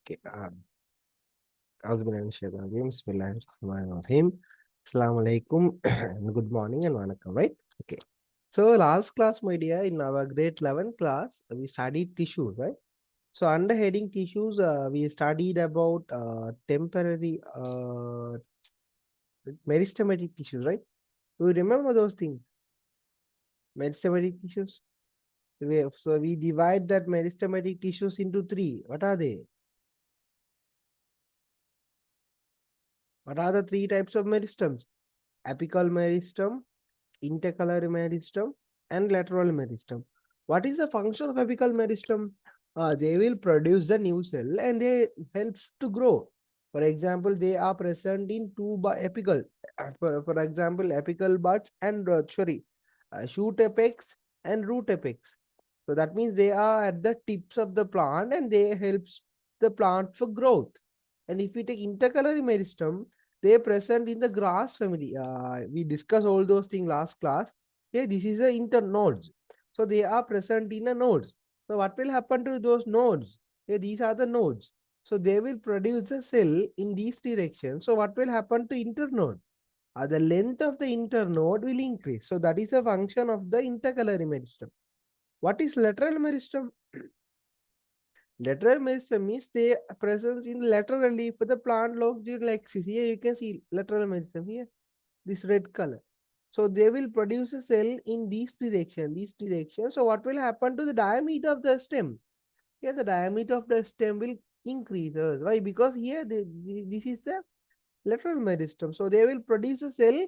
Okay. Bismillahirrahmanirrahim. Assalamu alaikum. Good morning and vanakkam, right? Okay. So last class, my dear, in our grade 11 class, we studied tissues, right? So under heading tissues, we studied about temporary meristematic tissues, right? Do you remember those things? Meristematic tissues. So we divide that meristematic tissues into three. What are they? What are the three types of meristems? Apical meristem, intercalary meristem, and lateral meristem. What is the function of apical meristem? They will produce the new cell and they helps to grow. For example, they are present in two apical. For example, apical buds and shoot apex and root apex. So that means they are at the tips of the plant and they helps the plant for growth. And if we take intercalary meristem, they are present in the grass family. We discussed all those things last class. Okay, this is the internodes. So they are present in the nodes. So what will happen to those nodes? Okay, these are the nodes. So they will produce a cell in these directions. So what will happen to internode? The length of the internode will increase. So that is a function of the intercalary meristem. What is lateral meristem? Lateral meristem means they presence in laterally for the plant longitudinal axis. Here you can see lateral meristem here, this red color. So they will produce a cell in these direction. So what will happen to the diameter of the stem? Here the diameter of the stem will increase. Why? Because here this is the lateral meristem. So they will produce a cell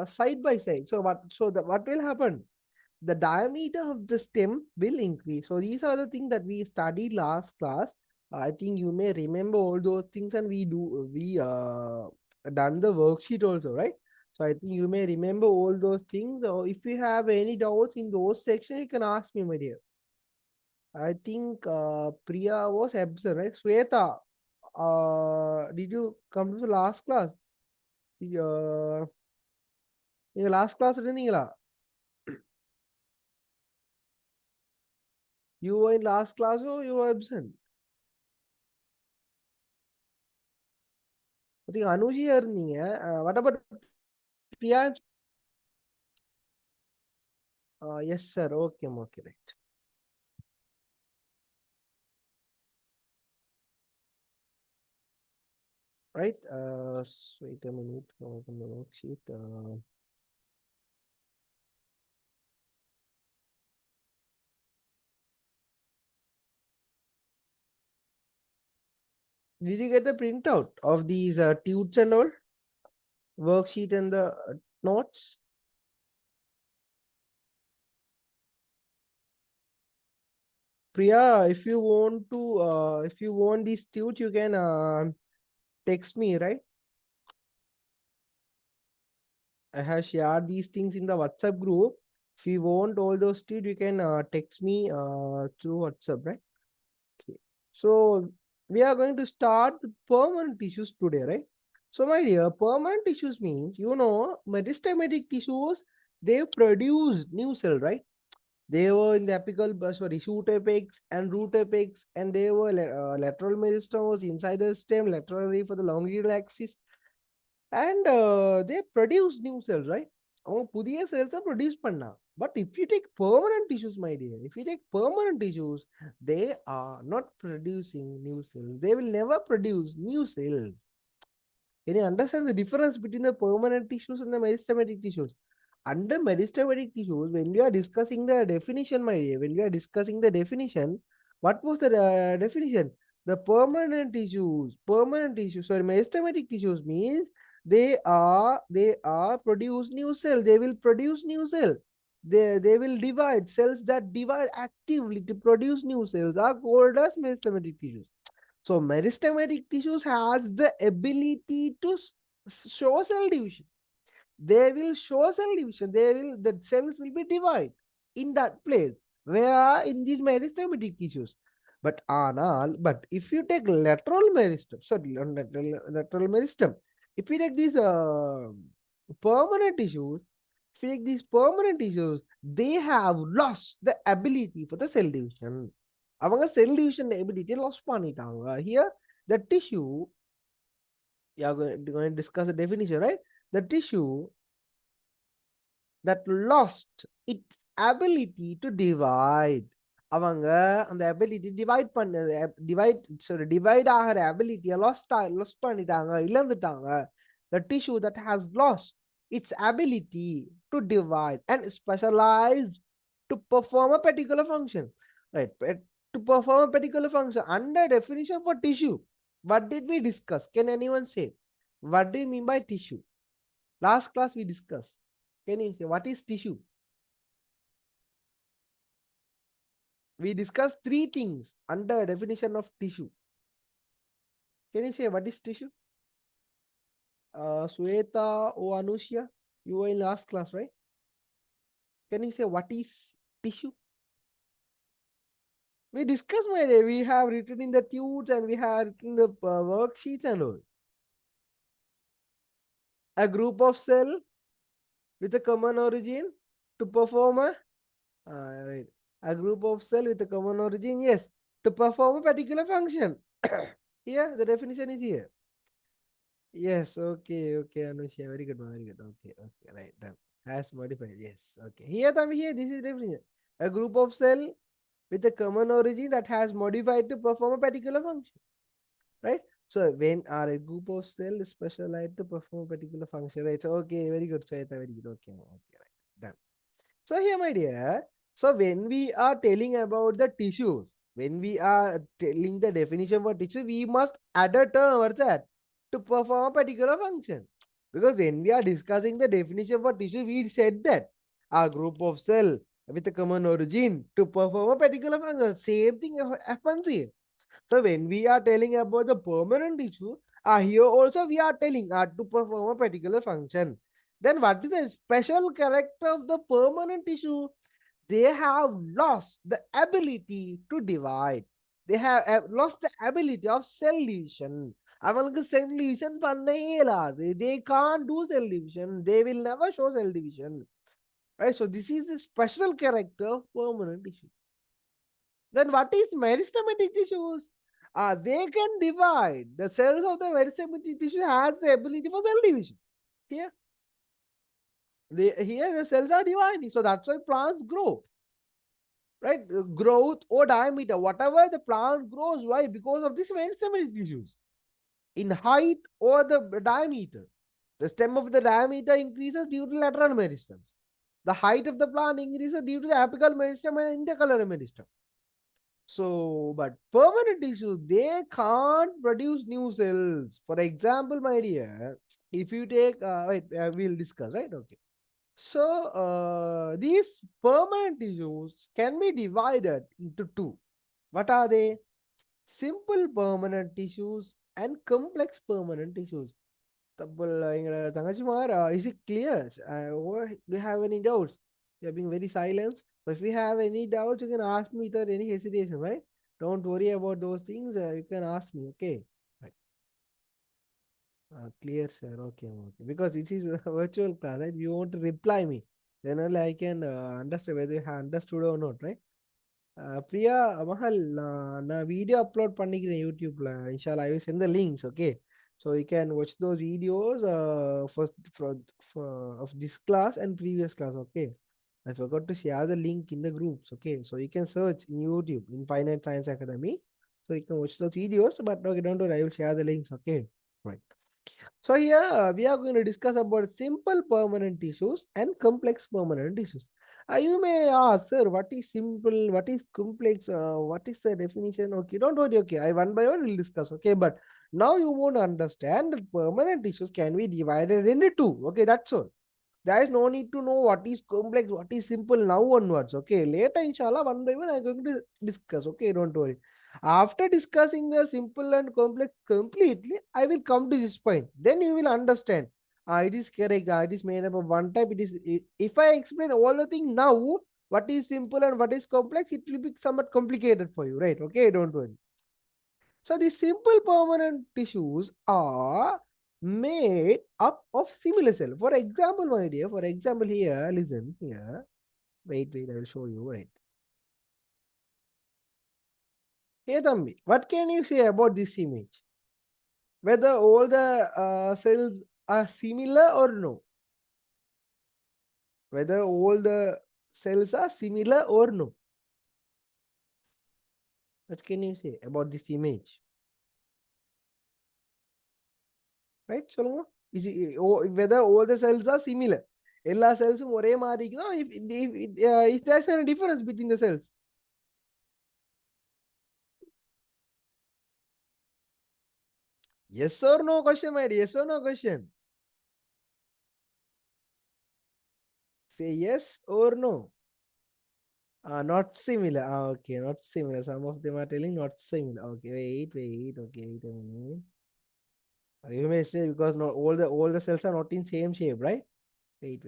side by side. So what will happen? The diameter of the stem will increase. So these are the things that we studied last class. I think you may remember all those things, and we done the worksheet also, right? So I think you may remember all those things. Or if you have any doubts in those sections, you can ask me, my dear. I think Priya was absent, right? Sweta, did you come to the last class? Uh, in the last class, you were in last class or you were absent? I think Anuji இருந்தீங்க. What about Priya? Yes, sir. Okay, okay, right. Right. Wait a minute. Open the worksheet. Did you get the printout of these tubes and all? Worksheet and the notes? Priya, if you want these tubes, you can text me, right? I have shared these things in the WhatsApp group. If you want all those tubes, you can text me through WhatsApp, right? Okay. So we are going to start the permanent tissues today, right? So my dear, permanent tissues means, meristematic tissues, they produce new cell, right? They were in the shoot apex and root apex, and they were lateral meristem was inside the stem, laterally for the longitudinal axis, and they produce new cells, right? புதிய cells are produce பண்ணா. But if you take permanent tissues, my dear, if you take permanent tissues, they are not producing new cells. They will never produce new cells. Can you understand the difference between the permanent tissues and the meristematic tissues? Under meristematic tissues, when we are discussing the definition, my dear, when we are discussing the definition, what was the definition? The permanent tissues, sorry, meristematic tissues means they are produce new cell. They will produce new cell. They will divide. Cells that divide actively to produce new cells are called as meristematic tissues. So meristematic tissues has the ability to show cell division. They will show cell division. The cells will be divided in that place. Where in these meristematic tissues. But if you take lateral meristem, sorry, lateral meristem, if we take these permanent tissues, if we take these permanent tissues, they have lost the ability for the cell division. அவங்க cell division ability lost பண்ணிட்டாங்க. Here the tissue, we are going to discuss the definition, right? The tissue that lost its ability to divide, அவங்க அந்த ability divide ஆகிற ability lost பண்ணிட்டாங்க, இழந்துட்டாங்க. The tissue that has lost its ability to divide and specialize to perform a particular function, right? To perform a particular function under definition for tissue, what did we discuss? Can anyone say what do you mean by tissue? Last class we discussed. Can you say what is tissue? We discussed three things under definition of tissue. Can you say what is tissue? Sweta or Anushya, you were in last class, right? Can you say what is tissue? We discussed, my dear. We have written in the tudes and we have written the worksheets and all. A group of cell with a common origin to perform right. A group of cell with a common origin, yes, to perform a particular function. Here, the definition is here. Yes, okay, Anushya, very good, very good. Okay, right, done. Has modified, yes, okay. Here, this is definition. A group of cell with a common origin that has modified to perform a particular function, right? So when a group of cells specialized to perform a particular function, right? So okay, very good, Sweta, very good. Okay, right, done. So here, my dear, so when we are telling about the tissues, when we are telling the definition for tissue, we must add a term, what's that? To perform a particular function. Because when we are discussing the definition for tissue, we said that a group of cell with a common origin to perform a particular function. Same thing happens here. So when we are telling about the permanent tissue, here also we are telling to perform a particular function. Then what is the special character of the permanent tissue? They have lost the ability to divide. They have lost the ability of cell division. அவங்களுக்கு cell division பண்ணவே இயலாது. They can't do cell division. They will never show cell division. Right? So this is a special character of permanent tissue. Then what is meristematic tissues? They can divide. The cells of the meristematic tissue has the ability for cell division. Here, here the cells are dividing. So that's why plants grow. Right? Growth or diameter, whatever the plant grows, why? Because of this meristematic tissues. In height or the diameter. The stem of the diameter increases due to lateral meristems. The height of the plant increases due to the apical meristem and intercalary meristem. So, but permanent tissues, they can't produce new cells. For example, my dear, if you take, we'll discuss, right? Okay. So, these permanent tissues can be divided into two. What are they? Simple permanent tissues and complex permanent tissues. Is it clear? Or do you have any doubts? You're being very silent. So if you have any doubts, you can ask me without any hesitation, right? Don't worry about those things. You can ask me, okay? Right. Clear, sir. Okay. Because this is a virtual class, right? You want to reply me. Then only I can understand whether you have understood or not, right? Priya, Mahal, நான் video upload பண்ணிக்கிறேன் YouTubeல. Inshallah, I will send the links, okay? So you can watch those videos for of this class and previous class, okay? I forgot to share the link in the groups, okay? So you can search in YouTube in Finance Science Academy. So you can watch those videos, but okay, don't worry, I will share the links, okay? Right. So here we are going to discuss about simple permanent tissues and complex permanent tissues. You may ask, sir, what is simple, what is complex, what is the definition? Okay, don't worry, okay, I one by one will discuss, okay, but now you won't understand that permanent tissues can be divided into two, okay, that's all. There is no need to know what is complex, what is simple now onwards, okay. Later, inshallah, one by one, I'm going to discuss, okay, don't worry. After discussing the simple and complex completely, I will come to this point. Then you will understand. It is correct. It is made up of one type. If I explain all the things now, what is simple and what is complex, it will be somewhat complicated for you, right? Okay, don't worry. So the simple permanent tissues are made up of similar cell. For example, my dear, for example here, listen, here. Wait, I will show you, right. Hey Thambi, what can you say about this image? Whether all the cells are similar or no? Whether all the cells are similar or no? What can you say about this image? Right? சொல்லுங்க. Whether all the cells are similar. எல்லா செல்ஸும் ஒரே மாதிரி இருக்குதோ if there's any difference between the cells. Yes or no question, my dear? Yes or no question? Say yes or no. Not similar. Okay, not similar. Some of them are telling not similar. Okay, wait. Okay, wait a minute. You may say because not all the cells are not in same shape, right? Wait.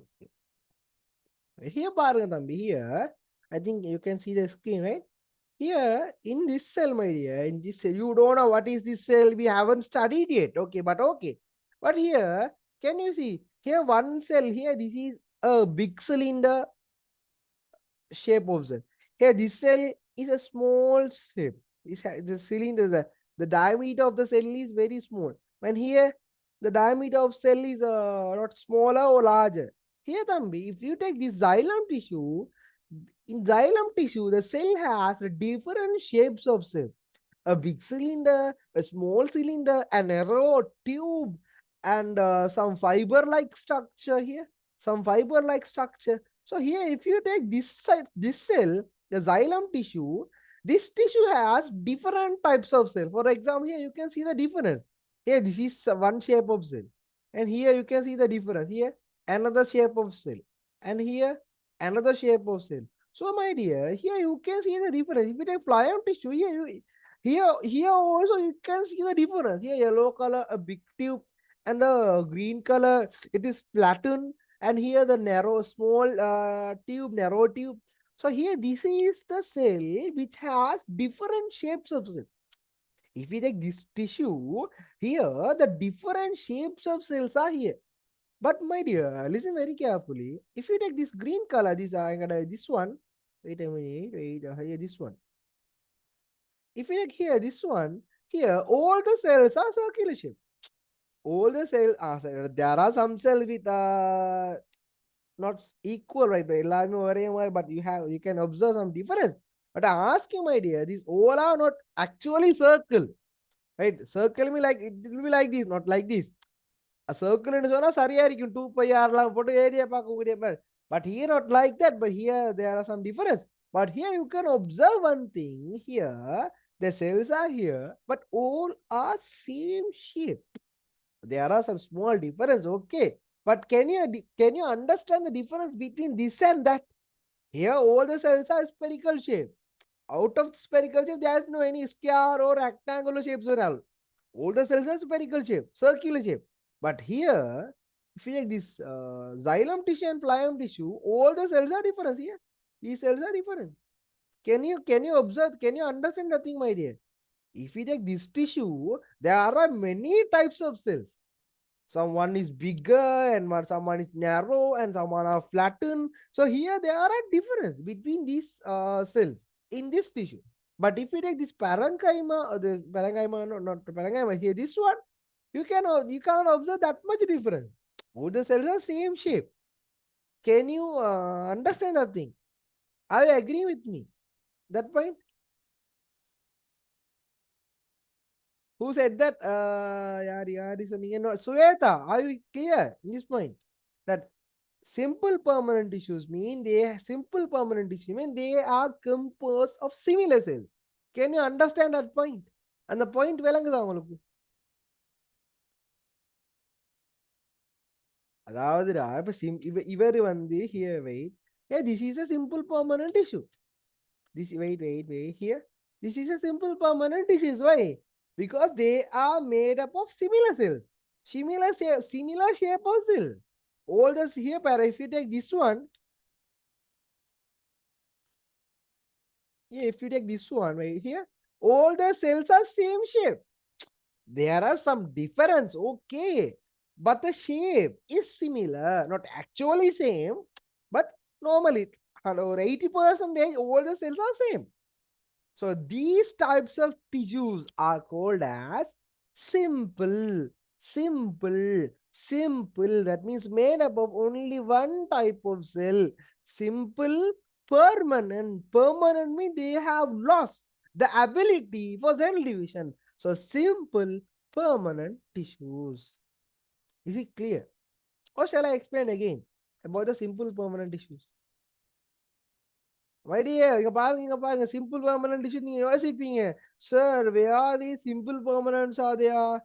Okay. Here, பாருங்க தம்பி, here, I think you can see the screen, right? Here, in this cell, my dear, in this cell, you don't know what is this cell. We haven't studied yet. Okay, but okay. But here, can you see? Here, one cell here, this is a big cylinder shape of cell. Here, this cell is a small shape. The cylinder, the diameter of the cell is very small. When here, the diameter of cell is not smaller or larger. Here, Thambi, if you take this xylem tissue, in xylem tissue, the cell has different shapes of cell. A big cylinder, a small cylinder, a narrow tube, and some fiber-like structure here. Some fiber-like structure. So here, if you take this side, this cell, the xylem tissue, this tissue has different types of cell. For example, here you can see the difference. Here, this is one shape of cell. And here you can see the difference. Here, another shape of cell. And here, another shape of cell. So, my dear, here you can see the difference. If you take phloem tissue, here also you can see the difference. Here, yellow color, a big tube, and the green color, it is flattened. And here the narrow, small tube, narrow tube. So here, this is the cell which has different shapes of cell. If we take this tissue, here the different shapes of cells are here. But my dear, listen very carefully. If you take this green color, this one, wait a minute, here this one. If you take here this one, here all the cells are circular shape. All the cells are there are some cells with not equal, right? But you can observe some difference. But I ask you, my dear, these all are not actually circle, right? Circle me like it will be like this, not like this. A circle in zona சரியா இருக்கும் 2 pi r போட்டு area பார்க்கக்கூடிய மாதிரி. But here not like that, but here there are some difference. But here you can observe one thing. Here the cells are here, but all are same shape. There are some small difference, okay. But can you understand the difference between this and that? Here all the cells are spherical shape. Out of spherical shape, there is no any square or rectangular shapes at all. All the cells are spherical shape, circular shape. But here, if you take this xylem tissue and phloem tissue, all the cells are different here. These cells are different. Can you observe? Can you understand the thing, my dear? If you take this tissue, there are many types of cells. Someone is bigger and someone is narrow and someone are flattened. So here there are a difference between these cells in this tissue. But if you take this parenchyma, the parenchyma, no, not parenchyma, here this one, you cannot observe that much difference. All the cells are same shape. Can you understand that thing? Are you agree with me? That point? Who said that? Sweta, are you clear in this point? That simple permanent tissues mean they are composed of similar cells. Can you understand that point? And the point விளங்குதா உங்களுக்கு? அதாவதுடா இப்ப இவர் வந்து here wait. Yeah, this is a simple permanent tissue. This wait here. This is a simple permanent tissue. Why? Because they are made up of similar cells. Similar shape of cell. All this here, if you take this one, yeah, if you take this one right here, all the cells are same shape. There are some difference, okay, but the shape is similar, not actually same, but normally 80% all the cells are same. So these types of tissues are called as simple, simple. That means made up of only one type of cell. Simple, permanent. Permanent means they have lost the ability for cell division. So simple, permanent tissues. Is it clear? Or shall I explain again about the simple permanent tissues? My dear, இங்க பாருங்க simple permanent tissue நீங்க யோசிப்பீங்க. Sir, where are these simple permanents are there?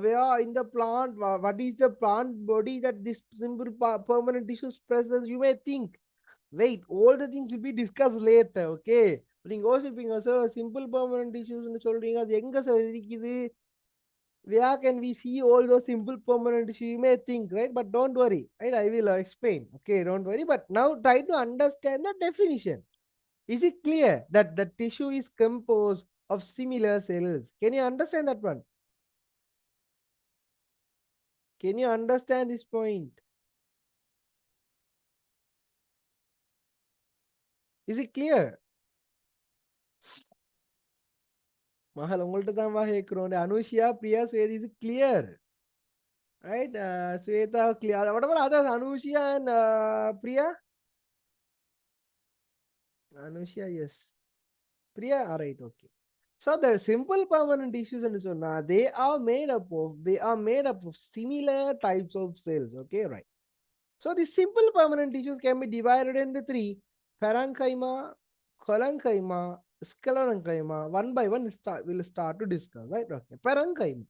Where in the plant? What is the plant body that this simple permanent tissues presents? You may think. Wait, all the things will be discussed later, okay? நீங்க யோசிப்பீங்க, sir, simple permanent tissues னு சொல்றீங்க, அது எங்க sir இருக்குது? Where can we see all those simple permanent tissues? You may think, right? But don't worry, right? I will explain. Okay, don't worry. But now try to understand the definition. Is it clear that the tissue is composed of similar cells? Can you understand that one? Can you understand this point? Is it clear? Mahal, உங்கள்ட்ட தான் கேட்கிறோம். Anushya, Priya, Sweta, is it clear? Right? Sweta, clear. What about others? Anushya and Priya? Anushya, yes. Priya, all right, okay. So the simple permanent tissues and so now they are made up of similar types of cells. Okay, right. So the simple permanent tissues can be divided into three: parenchyma, collenchyma, sclerenchyma. One by one, we'll start to discuss. Right? Okay. Parenchyma.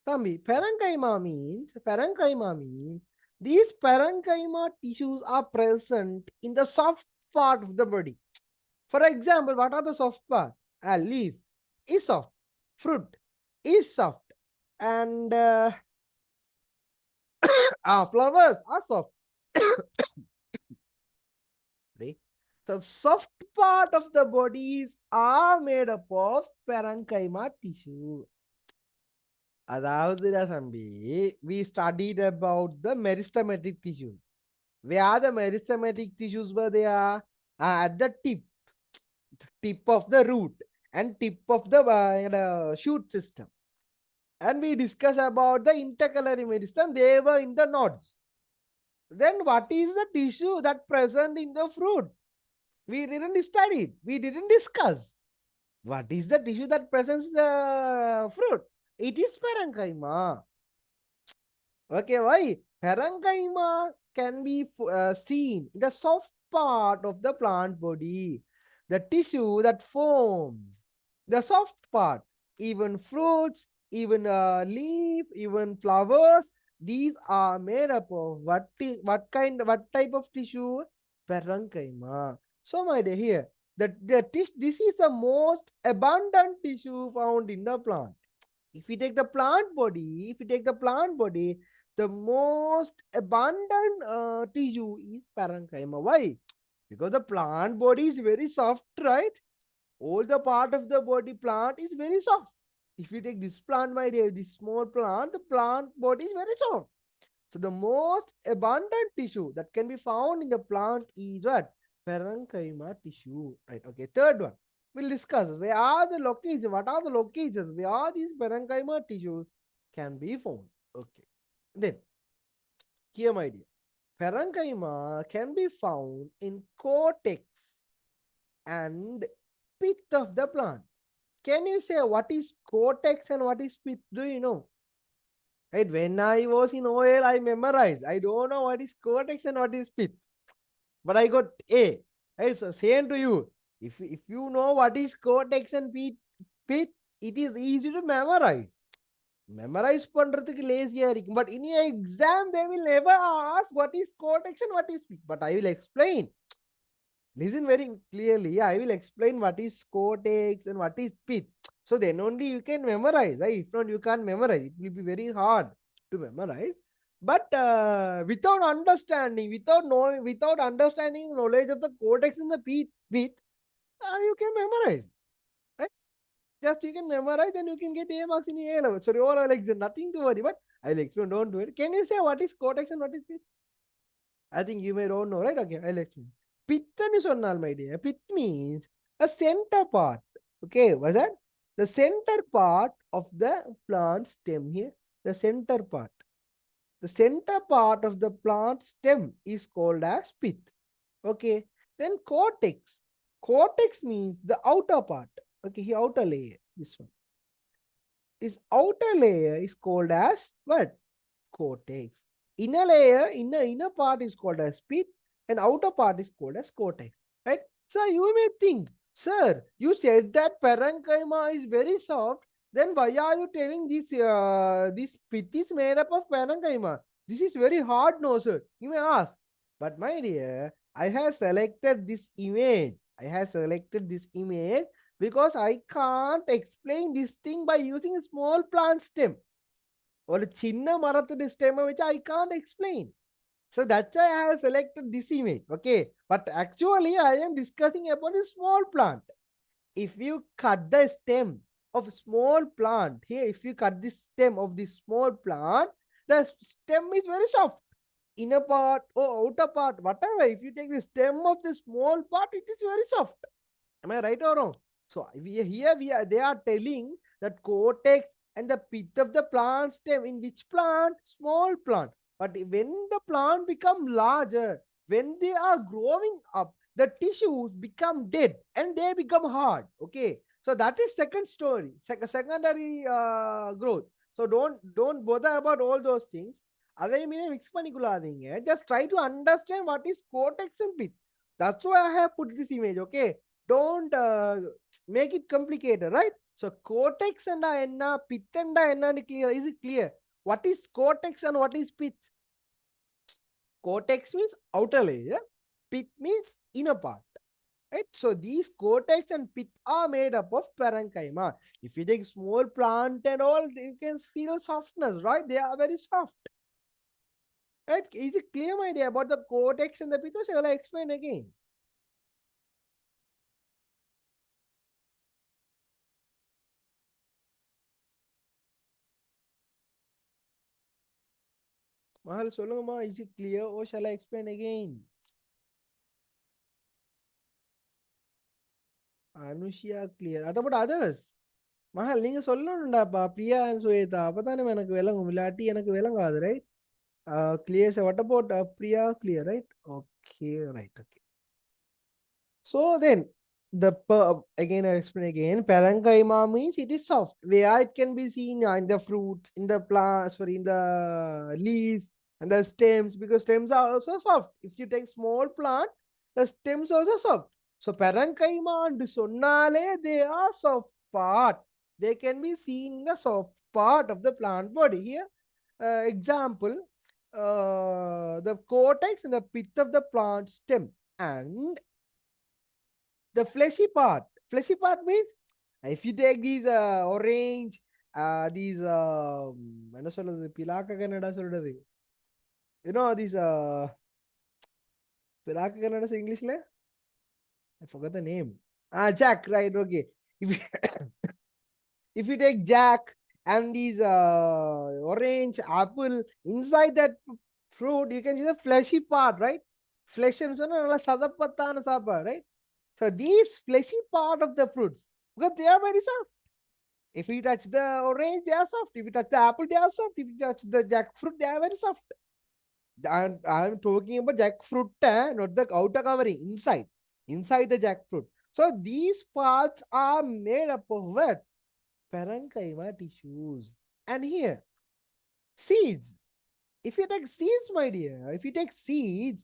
Parenchyma means these parenchyma tissues are present in the soft part of the body. For example, what are the soft parts? A leaf is soft, fruit is soft, and flowers are soft. Right? The soft part of the bodies are made up of parenchyma tissue. அதாவது தம்பி, we studied about the meristematic tissues. Where the meristematic tissues were there? At the tip of the root and tip of the shoot system. And we discussed about the intercalary meristem. They were in the nodes. Then what is the tissue that present in the fruit? We didn't study it. We didn't discuss. What is the tissue that presents the fruit? It is parenchyma. Okay, why? Parenchyma can be seen in the soft part of the plant body. The tissue that forms the soft part. Even fruits, even leaf, even flowers, these are made up of what type of tissue? Parenchyma. So my dear, here, this is the most abundant tissue found in the plant. If we take the plant body, the most abundant tissue is parenchyma. Why? Because the plant body is very soft, right? All the part of the body plant is very soft. If you take this plant, my dear, this small plant, the plant body is very soft. So the most abundant tissue that can be found in the plant is what? Parenchyma tissue. Right. Okay. Third one. We'll discuss where are the locations, what are the locations, where these parenchyma tissues can be found. Okay. Then, here, my dear, parenchyma can be found in cortex and pith of the plant. Can you say what is cortex and what is pith? Do you know? Right, when I was in OL, I memorized. I don't know what is cortex and what is pith, but I got A. Right, so same to you. If you know what is cortex and pith, it is easy to memorize. Memorize பண்றதுக்கு லேசியா இருக்கும். But in your exam, they will never ask what is cortex and what is pith. But I will explain. Listen very clearly. I will explain what is cortex and what is pith. So then only you can memorize. Right? If not, you can't memorize. It will be very hard to memorize. But without understanding, without understanding knowledge of the cortex and the pith, you can memorize. Right? Just you can memorize and you can get A marks in your A level. Sorry, overall exam, nothing to worry. But I will explain. Don't do it. Can you say what is cortex and what is pith? I think you may don't know, right? Okay, I'll explain. Pith is சொன்னால், my dear. Pith means a center part. Okay, what's that? The center part of the plant stem here, the center part. The center part of the plant stem is called as pith. Okay, then cortex. Cortex means the outer part. Okay, here outer layer, this one. This outer layer is called as what? Cortex. Inner layer, inner part is called as pith, and outer part is called as cortex. Right? So you may think, sir, you said that parenchyma is very soft. Then why are you telling this pith is made up of parenchyma? This is very hard, no, sir. You may ask. But my dear, I have selected this image. I have selected this image because I can't explain this thing by using a small plant stem. Or a chinna marathon stem which I can't explain. So that's why I have selected this image. Okay. But actually I am discussing about a small plant. If you cut the stem of small plant here, if you cut the stem of this small plant, the stem is very soft. Inner part or outer part, whatever. If you take the stem of the small part, it is very soft. Am I right or wrong? So they are telling that cortex and the pith of the plant stem in which plant? Small plant. But when the plant become larger, when they are growing up, the tissues become dead and they become hard. Okay. So that is second story, secondary growth. So don't bother about all those things. அதை மீனே mix பண்ணிக்கொள்ளாதீங்க. Just try to understand what is cortex and pith. That's why I have put this image. Okay. Don't make it complicated, right? So cortex and enna, pith and enna clear. Is it clear? What is cortex and what is pith? Cortex means outer layer. Pith means inner part. Right? So these cortex and pith are made up of parenchyma. If you take small plant and all, you can feel softness, right? They are very soft. Right? Is it clear, my dear, about the cortex and the pith? Shall I explain again? Mahal, solunga, is it clear or shall I explain again? Anushya clear. About others? Mahal, நீங்க சொல்லணும்டாப்பா Priya and Swetha அப்பதானே எனக்கு விளங்கும் இல்லாட்டி எனக்கு விளங்காது right? Clear. So what about Priya? Clear, right? Okay, right. Okay. So then again I explain again. Parenchyma means it is soft, where it can be seen in the fruits, in the plants, sorry, in the leaves and the stems, because stems are also soft. If you take small plant, the stems also soft. So parenchyma and sonale, they are soft part. They can be seen in the soft part of the plant body. Here, example, the cortex and the pith of the plant stem, and the fleshy part. Fleshy part means if you take these orange, these என்ன சொல்றது பிலாக்க கன்னடா சொல்றது, you know these பிலாக்க Kannada Englishல I forgot the name. Jack, right? Okay. If you, if you take jack and these orange apple, inside that fruit you can see the fleshy part, right? Flesh and so நல்லா சதப்பத்தான சாப்பாடு, right? So these fleshy part of the fruits, because they are very soft. If you touch the orange, they are soft. If you touch the apple, they are soft. If you touch the jackfruit, they are very soft. I'm talking about jackfruit, not the outer covering, inside. Inside the jackfruit. So these parts are made up of what? Parenchyma tissues. And here, seeds. If you take seeds, my dear, if you take seeds,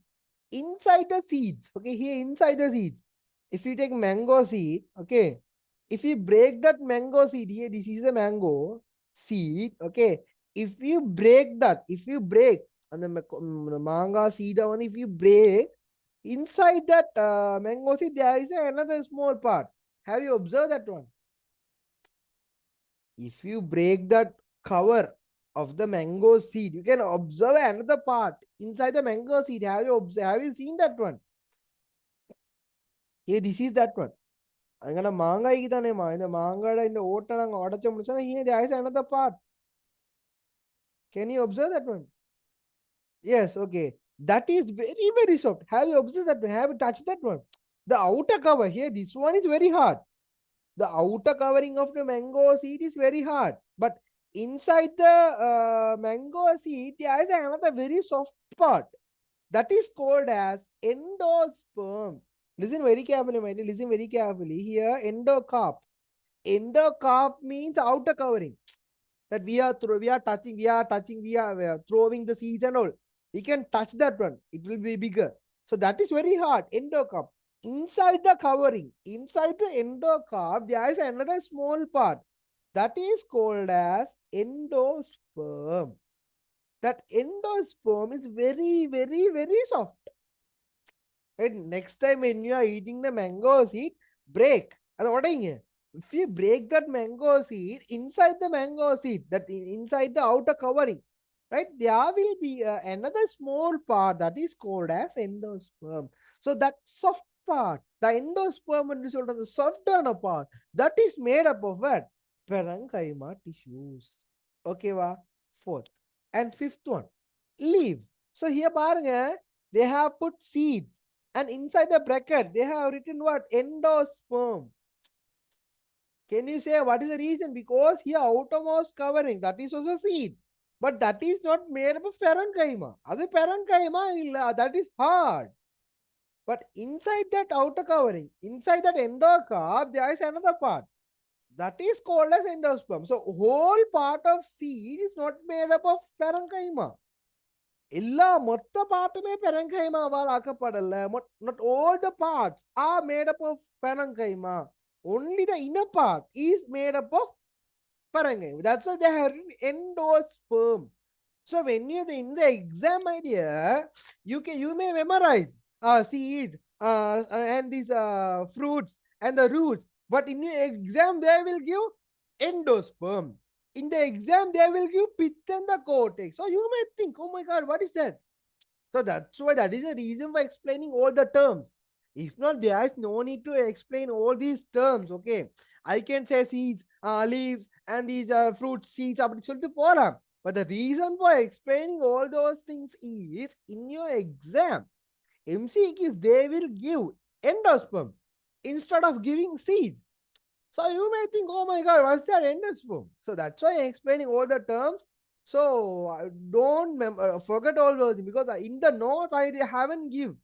inside the seeds, okay, here inside the seeds, if you take mango seed, okay, if you break that mango seed here, this is a mango seed, okay, if you break and the manga seed one, if you break inside that mango seed, there is another small part. Have you observed that one? If you break that cover of the mango seed, you can observe another part inside the mango seed. Have you seen that one? Here, this is that one. I'm gonna manga in the manga in the water and order. Here, there is another part. Can you observe that one? Yes, okay. That is very, very soft. Have you observed that one? Have you touched that one? The outer cover here, this one is very hard. The outer covering of the mango seed is very hard, but inside the mango seed there is another very soft part that is called as endosperm. Listen very carefully, my dear. Listen very carefully. Here, endocarp. Endocarp means outer covering. That we are throwing the seeds and all. We can touch that one. It will be bigger. So that is very hard. Endocarp. Inside the covering, inside the endocarp, there is another small part that is called as endosperm. That endosperm is very, very, very soft. And next time when you are eating the mango seed, break. If you break that mango seed, inside the mango seed, that inside the outer covering, right, there will be another small part that is called as endosperm. So that soft part, the endosperm and the soft part, that is made up of what? Parenchyma tissues. Okay, va? Fourth. And fifth one, leaves. So here, they have put seeds. And inside the bracket, they have written what? Endosperm. Can you say what is the reason? Because here outermost covering, that is also seed. But that is not made up of parenchyma. Other parenchyma, that is hard. But inside that outer covering, inside that endocarp, there is another part. That is called as endosperm. So whole part of seed is not made up of parenchyma. எல்லா மொத்த பாட்டுமே பெரங்கைமாவால் ஆக்கப்படல. Not all the parts are made up of parenchyma. Only the inner part is made up of parenchyma. That's why they have written endosperm. So when you in the exam idea, you may memorize seeds and these fruits and the roots, but in your exam they will give endosperm. In the exam, they will give pith and the cortex. So you may think, oh my God, what is that? So that's why that is the reason for explaining all the terms. If not, there is no need to explain all these terms. Okay, I can say seeds, leaves, and these fruits, seeds. But the reason for explaining all those things is in your exam, MCQs, they will give endosperm instead of giving seeds. So you may think, oh my God, what's that endosperm? So that's why I'm explaining all the terms. So don't forget all those things, because in the notes I haven't give.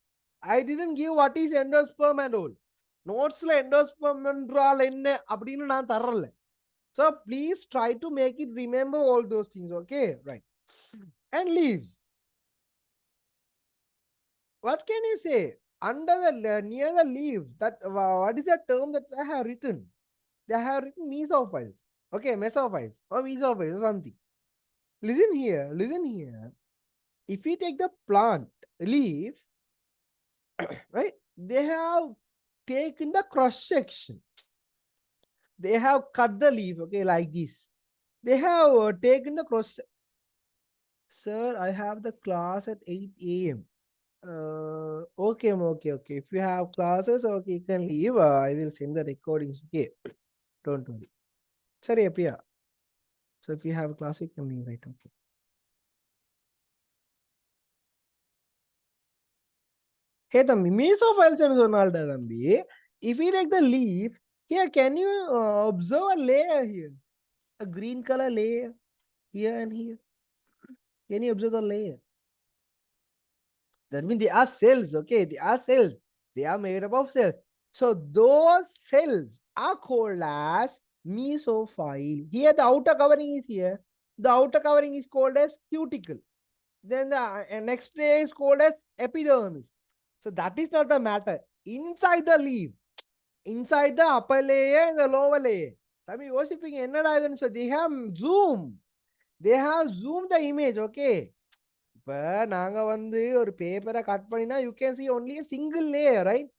I didn't give what is endosperm and all. Notes endosperm and so please try to make it remember all those things. Okay, right. And leaves. What can you say? Under the near the leaves, that what is the term that I have written? They have written mesophiles. Okay, mesophiles or mesophiles or something. Listen here, listen here. If we take the plant leaf, right, they have taken the cross section. They have cut the leaf, okay, like this. They have taken the cross. Sir, I have the class at 8 a.m. Okay, okay, okay. If you have classes, okay, you can leave. I will send the recordings. Okay, don't worry. Sorry, appear. So if you have a class, you can leave, right? Okay. Hey, the mesophiles and Zonalda, Thambi. If we take the leaf, here, can you observe a layer here? A green color layer here and here. Can you observe the layer? That means they are cells, okay? They are cells. They are made up of cells. So those cells are called as mesophile. Here, the outer covering is here. The outer covering is called as cuticle. Then the next layer is called as epidermis. So that is not the matter. Inside the leaf, inside the upper layer and the lower layer. I mean, worshipping என்னடா so they have zoomed the image, okay? இப்போ நாங்க ஒரு பேப்பரை cut பண்ணினா you can see only a single layer, right?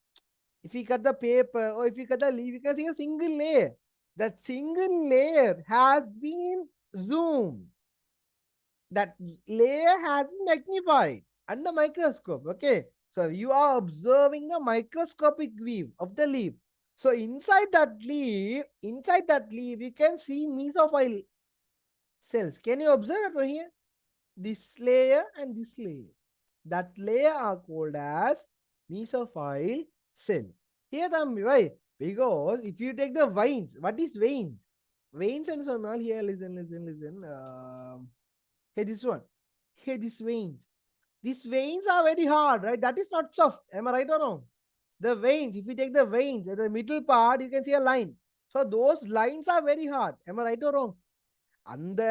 If you cut the paper or if you cut the leaf, you can see a single layer. That single layer has been zoomed. That layer has been magnified under microscope, okay? So you are observing the microscopic view of the leaf. So inside that leaf, you can see mesophile cells. Can you observe it over here? This layer and this layer. That layer are called as mesophile cells. Here, Thambi, right? Because if you take the veins, what is veins? Veins and so on. Here, listen. Hey, this one. Hey, these veins. These veins are very hard, right? That is not soft. Am I right or wrong? The veins, if you take the veins at the middle part, you can see a line. So those lines are very hard. Am I right or wrong? அந்த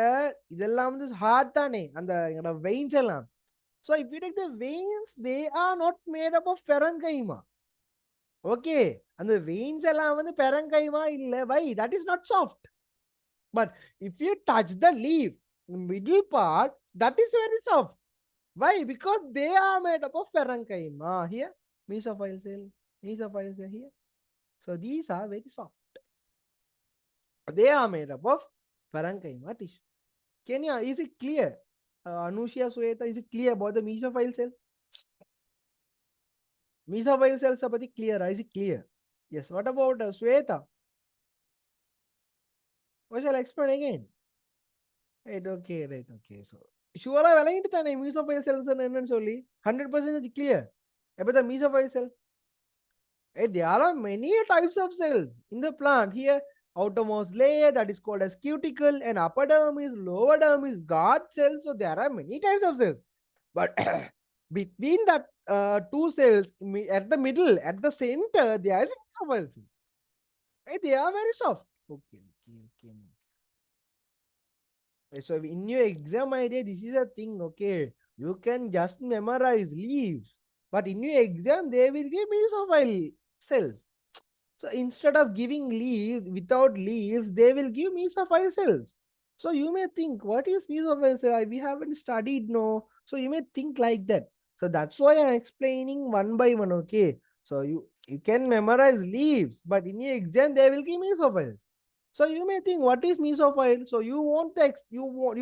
இதெல்லாம் வந்து heart தானே அந்த எங்களோட veins எல்லாம். So if you take the veins, they are not made up of parenchyma. Okay, அந்த veins எல்லாம் வந்து parenchyma இல்ல. Why? That is not soft. But if you touch the leaf, the middle part, that is very soft. Why? Because they are made up of parenchyma. Here, mesophyll cell, mesophyll cell here. So these are very soft. They are made up of parenchyma tissue. Kenya, is it clear? Anushya, Sweta, is it clear about the mesophyll cell? Mesophyll cells are pretty clear. Is it clear? Yes. What about Sweta? What shall I explain again? Right, okay. So, sure, I will the mesophyll cells and only 100% clear about the mesophyll cell. Right, there are many types of cells in the plant. Here, outermost layer that is called as cuticle, and upper dermis, lower dermis, guard cells. So there are many types of cells. But between that two cells, at the middle, at the center, there is a mesophyll cell. Right, they are very soft. Okay. So in your exam idea, this is a thing, okay? You can just memorize leaves, but in your exam, they will give mesophyll cells. So instead of giving leaves, without leaves, they will give mesophyll cells. So you may think, what is mesophyll cell? We haven't studied, no. So you may think like that. So that's why I'm explaining one by one, okay? So you can memorize leaves, but in your exam, they will give mesophyll. So you may think, what is mesophyll? So you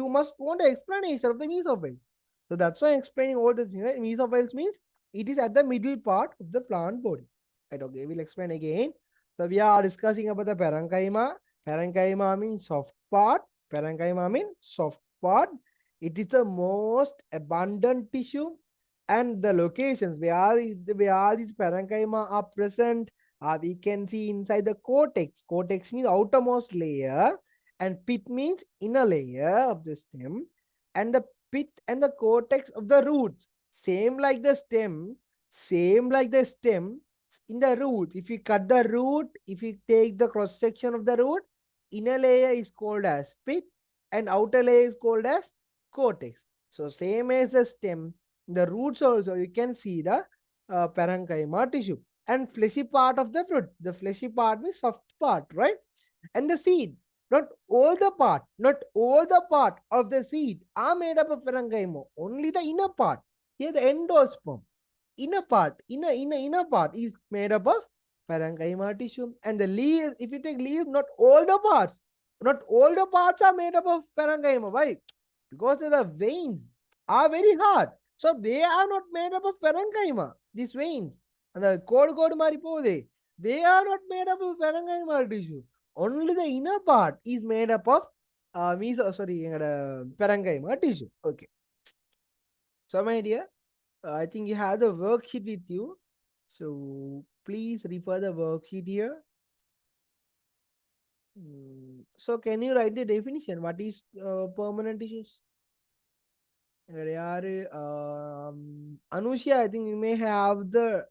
must want an explanation of the mesophyll. So that's why I'm explaining all this thing. Right? Mesophylls means it is at the middle part of the plant body. Right? Okay, we'll explain again. So we are discussing about the parenchyma. Parenchyma means soft part. Parenchyma means soft part. It is the most abundant tissue, and the locations where these parenchyma are present, we can see inside the cortex. Cortex means outermost layer, and pith means inner layer of the stem, and the pith and the cortex of the roots. Same like the stem, in the root. If you cut the root, if you take the cross section of the root, inner layer is called as pith and outer layer is called as cortex. So same as the stem, the roots also you can see the parenchyma tissue and fleshy part of the fruit. The fleshy part means soft part, right? And the seed, not all the part of the seed are made up of parenchyma. Only the inner part. Here the endosperm. Inner part is made up of parenchyma tissue. And the leaves, if you take leaves, not all the parts are made up of parenchyma. Why? Because the veins are very hard. So they are not made up of parenchyma. These veins. And the code maripode, they are not made up of parenchyma tissue. Only the inner part is made up of parenchyma tissue. Okay. So my dear, I think you have the worksheet with you. So please refer the worksheet here. So can you write the definition? What is permanent tissues? Anushya, I think you may have the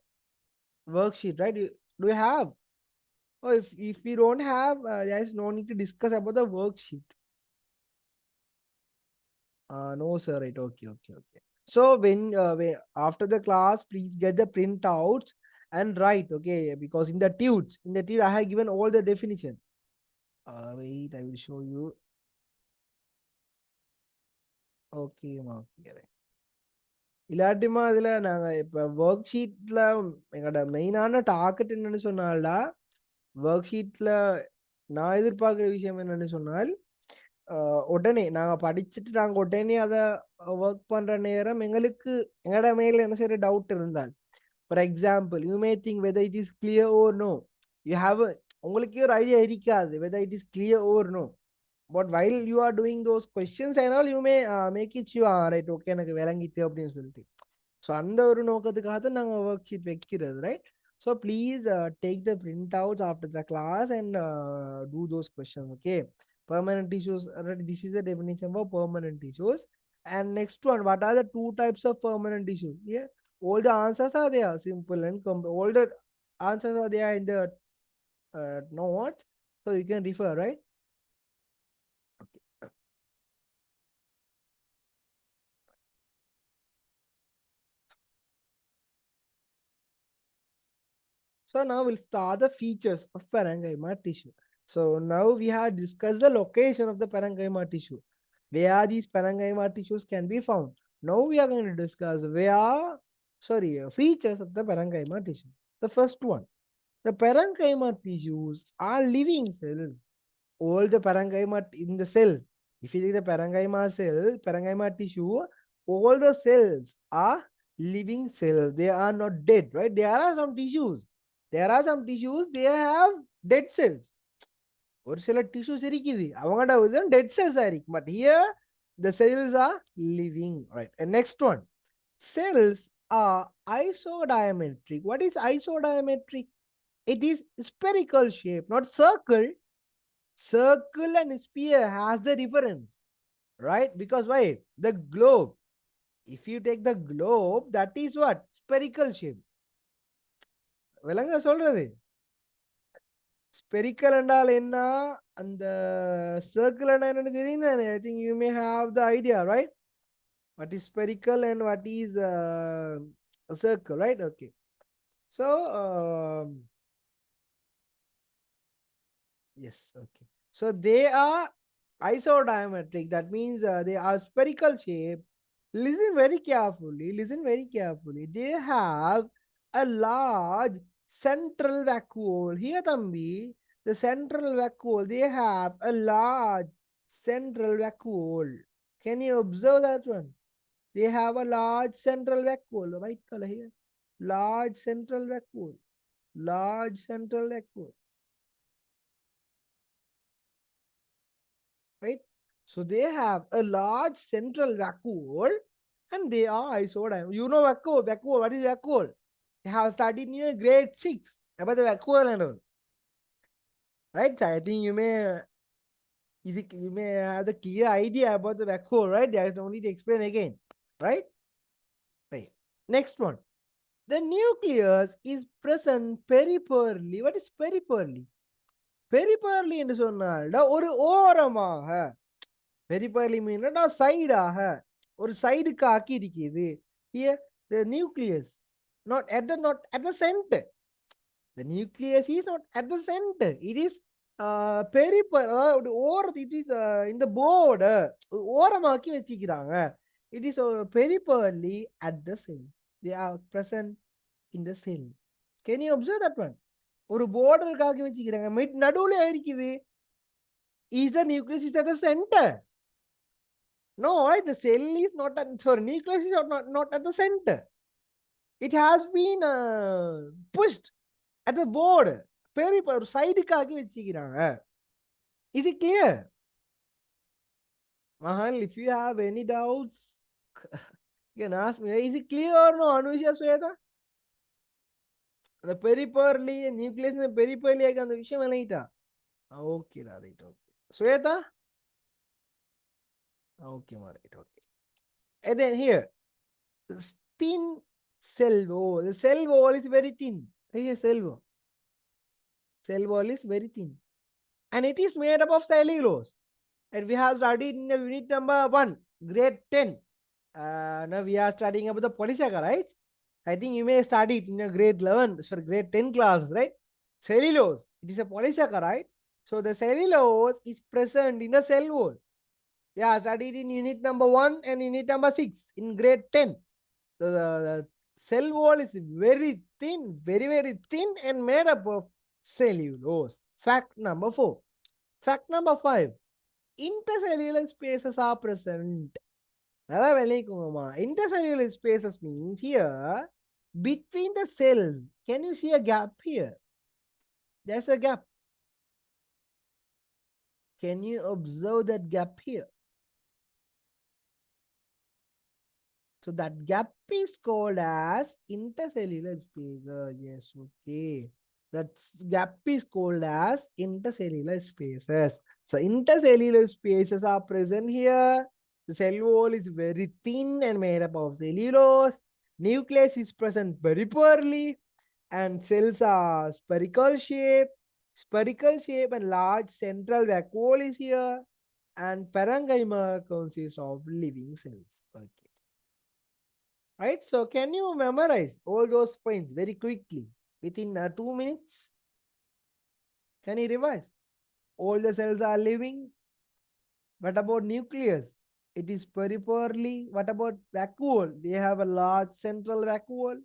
worksheet, right? Do you have? Or if you don't have, there is no need to discuss about the worksheet. No, sir. Right. Okay. So when after the class, please get the printouts and write. Okay, because in the tudes, I have given all the definition. Wait, I will show you. Okay, இல்லாட்டிமா இதுல நாங்க இப்ப work ஷீட்ல எங்களோட மெயினான target என்னன்னு சொன்னால்டா work ஷீட்ல நான் எதிர்பார்க்கிற விஷயம் என்னன்னு சொன்னால் உடனே நாங்க படிச்சுட்டு நாங்க உடனே அதை ஒர்க் பண்ற நேரம் எங்களுக்கு எங்களோட மேல என்ன செய்யற டவுட் இருந்தால் for example you may think whether it is clear or no you have உங்களுக்கே ஒரு ஐடியா இருக்காது whether it is clear or no but while you are doing those questions ஆனால் you may make it you right okay எனக்கு விளங்கிட்டு அப்படின்னு சொல்லிட்டு so அந்த ஒரு நோக்கத்துக்காக தான் நாங்கள் ஒர்க் ஷீட் வைக்கிறது right So please take the printouts after the class and do those questions. Okay. Permanent tissues. This is the definition for permanent tissues. And next one, what are the two types of permanent tissues? Yeah. All the answers are there. Simple and all the answers are there in the notes. So you can refer, right? So now we'll start the features of parenchyma tissue. So now we have discussed the location of the parenchyma tissue, where these parenchyma tissues can be found. Now we are going to discuss features of the parenchyma tissue. The first one, the parenchyma tissues are living cells. All the parenchyma in the cell, if you take the parenchyma tissue, all the cells are living cells. They are not dead, right? There are some tissues they have dead cells. ஒரு சில tissues இருக்குது அவங்கட dead cells இருக்கு. But here the cells are living, right? And next one, cells are isodiametric. What is isodiametric? It is spherical shape, not circle. Circle and sphere has the difference, right? Because why? The globe, if you take the globe, that is what? Spherical shape. விளங்க சொல்றது? Spherical என்றால் என்ன, அந்த circle என்னன்னு தெரியும். I think you may have the idea, right? What is spherical and what is a circle, right? Okay. So yes, okay. So they are isodiametric. That means they are spherical shape. Listen very carefully. Listen very carefully. They have a large central vacuole. Here, Tambi, the central vacuole. They have a large central vacuole. Can you observe that one? They have a large central vacuole. White color here. Large central vacuole. Large central vacuole. Right? So they have a large central vacuole and they are isodiameric. You know vacuole. What is vacuole? You have studied in your grade 6 about the vacuole and all. Right? So I think you may have the clear idea about the vacuole, right? There is no need to explain again. Right? Right. Next one. The nucleus is present peripherally. What is peripherally? Peripherally என்று சொன்னால் ஒரு ஓரமாக, peripherally means சைடாக, ஒரு சைடுக்கு ஆக்கி இருக்குது. Here the nucleus not at the center. The nucleus is not at the center. It is peripheral, or it is in the border. ஓரமாக்கி வச்சிக்கிறாங்க. It is peripherally at the cell. They are present in the cell. Can you observe that one? ஒரு borderக்காக வச்சிக்கிறாங்க. நடுவுல இருக்குது. Is the nucleus is at the center? No, right? The cell is not at, sorry, nucleus is not at the center. It has been pushed at the border. Peripheral சைடுக்காக வச்சிக்கிறாங்க. Is it clear? Mahal, if you have any doubts, you can ask me. Is it clear or no, Anusha, Sweta? The peripherally nucleus and peripherally ஆக அந்த விஷயம் விளங்கிட்டா? Okay, right, okay. Sweta? Okay, right, okay. And then here, thin cell wall. The cell wall is very thin. Here, cell wall. Cell wall is very thin. And it is made up of cellulose. And we have studied in the unit number 1, grade 10. Now we are studying about the polysaccharides. I think you may study it in your grade 11, sorry, grade 10 classes, right? Cellulose, it is a polysaccharide. So the cellulose is present in the cell wall. We are studied in unit number 1 and unit number 6 in grade 10. So the cell wall is very thin, very, very thin and made up of cellulose. Fact number 4. Fact number 5. Intercellular spaces are present. Intercellular spaces means here between the cells. Can you see a gap here? There's a gap. Can you observe that gap here? So that gap is called as intercellular space. Yes, okay. That gap is called as intercellular spaces. So intercellular spaces are present here. The cell wall is very thin and made up of cellulose. Nucleus is present very poorly, and cells are spherical shape and large central vacuole is here, and parenchyma consists of living cells. Okay. Right, so can you memorize all those points very quickly within 2 minutes? Can you revise? All the cells are living. What about nucleus? It is peripherally. What about vacuole? They have a large central vacuole.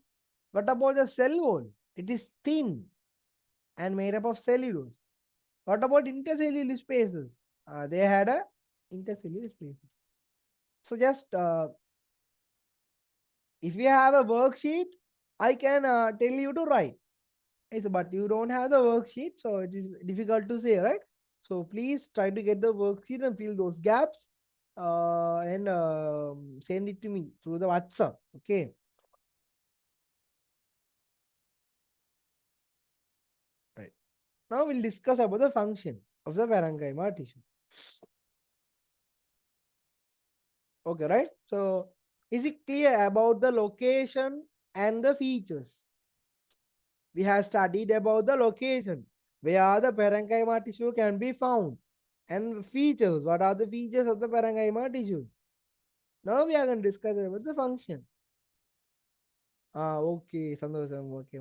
What about the cell wall? It is thin and made up of cellulose. What about intercellular spaces? They had a intercellular spaces. So just if you have a worksheet, I can tell you to write. Yes, but you don't have the worksheet, so it is difficult to say, right? So please try to get the worksheet and fill those gaps and send it to me through the WhatsApp. Okay. Right. Now we'll discuss about the function of the parenchyma tissue. Okay, right? So is it clear about the location and the features? We have studied about the location where the parenchyma tissue can be found and features. What are the features of the parenchyma tissue? Now we are going to discuss about the function. Okay, Sandosam, okay.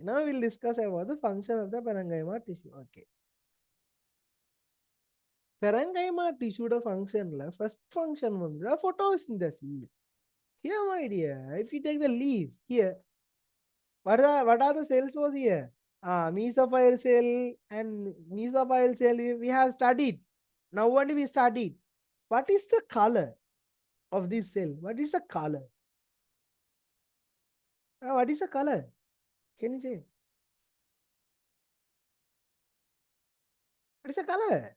Now we'll discuss about the function of the parenchyma tissue. Okay. Parenchyma tissue function, first function is photosynthesis. Here, my dear, if you take the leaf here, what are the cells was here? Mesophile cell and mesophyll cell we have studied. Now only we studied. What is the color of this cell? What is the color? What is the color? Can you say? What is the color?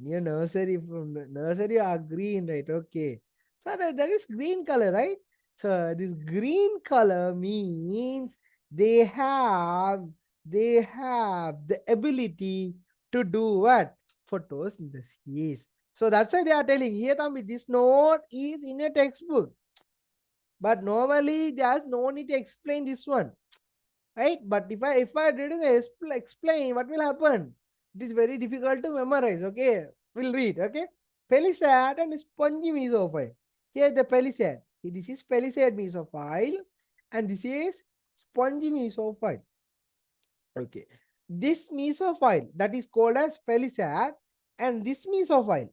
Near nursery, from the nursery are green, right? Okay. So that is green color, right? So this green color means they have the ability to do what? Photosynthesis. So that's why they are telling here, Thambi, this note is in a textbook. But normally there's no need to explain this one. Right? But if I didn't explain, what will happen? It is very difficult to memorize. Okay, we'll read. Okay, palisade and spongy mesophile. Here the palisade. This is palisade mesophile, and this is spongy mesophile. Okay, this mesophile that is called as palisade, and this mesophile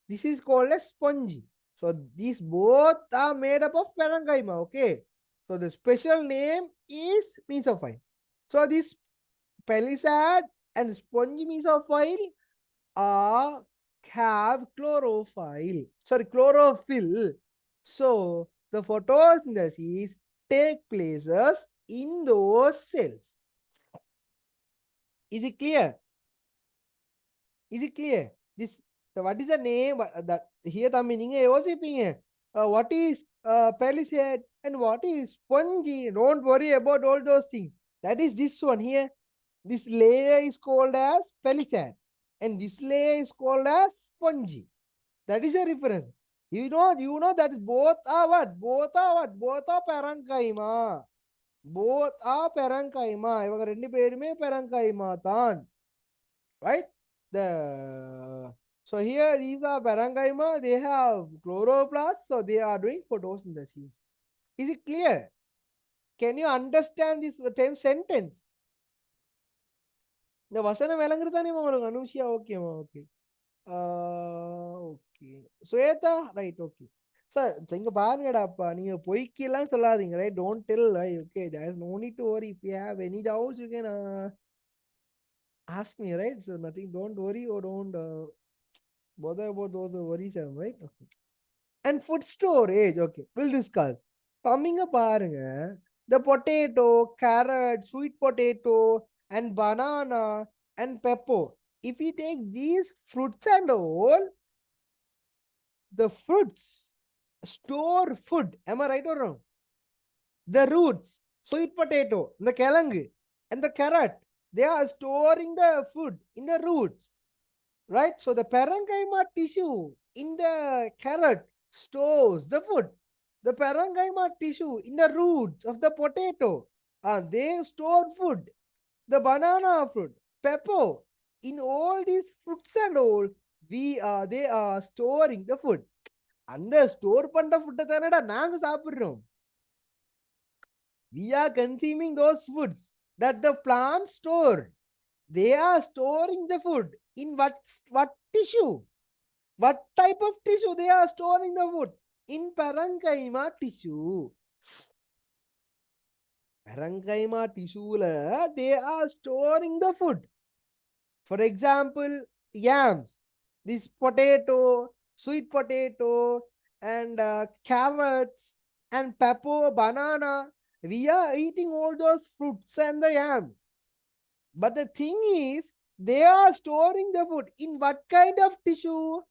this is called as spongy. So these both are made up of parenchyma. Okay. So the special name is mesophile. So this palisade and spongy mesophile are have chlorophyll. So the photosynthesis take places in those cells. Is it clear? Is it clear? This so what is the name that here the meaning what is palisade and what is spongy? Don't worry about all those things. That is this one here. This layer is called as palisade and this layer is called as spongy. That is a reference. You know that both are what? Both are parenchyma. Both are parenchyma. இவங்க ரெண்டு பேருமே parenchyma தான். Right? So here these are parenchyma, they have chloroplasts, so they are doing photosynthesis. Is it clear? Can you understand this 10th sentence? The vasana velangirthane mamaru Anushya, okay, okay. Okay. Sweta, right, okay. Sir, think about it up. You poikila solading, right? Don't tell, right? Okay, there's no need to worry. If you have any doubts, you can ask me, right? So nothing, don't worry or don't bother about those worries, right? Okay. And food storage, okay, we'll discuss. Coming up, the potato, carrot, sweet potato, and banana, and pepper. If we take these fruits and all, the fruits, store food. Am I right or wrong? The roots, sweet potato, the kelang, and the carrot, they are storing the food in the roots, right? So the parenchyma tissue in the carrot stores the food. The parenchyma tissue in the roots of the potato, they store food. The banana fruit, pepper, in all these fruits and all, they are storing the food. அந்த store பண்ற ஃபுட்டை தானடா நாங்க சாப்பிடுறோம். We are consuming those foods that the plants store. They are storing the food in what tissue? What type of tissue they are storing the food? In parenchyma tissue. Parenchyma tissue, they are storing the food. For example, yams, this potato, sweet potato, and carrots, and pepper, banana. We are eating all those fruits and the yam. But the thing is, they are storing the food in what kind of tissue?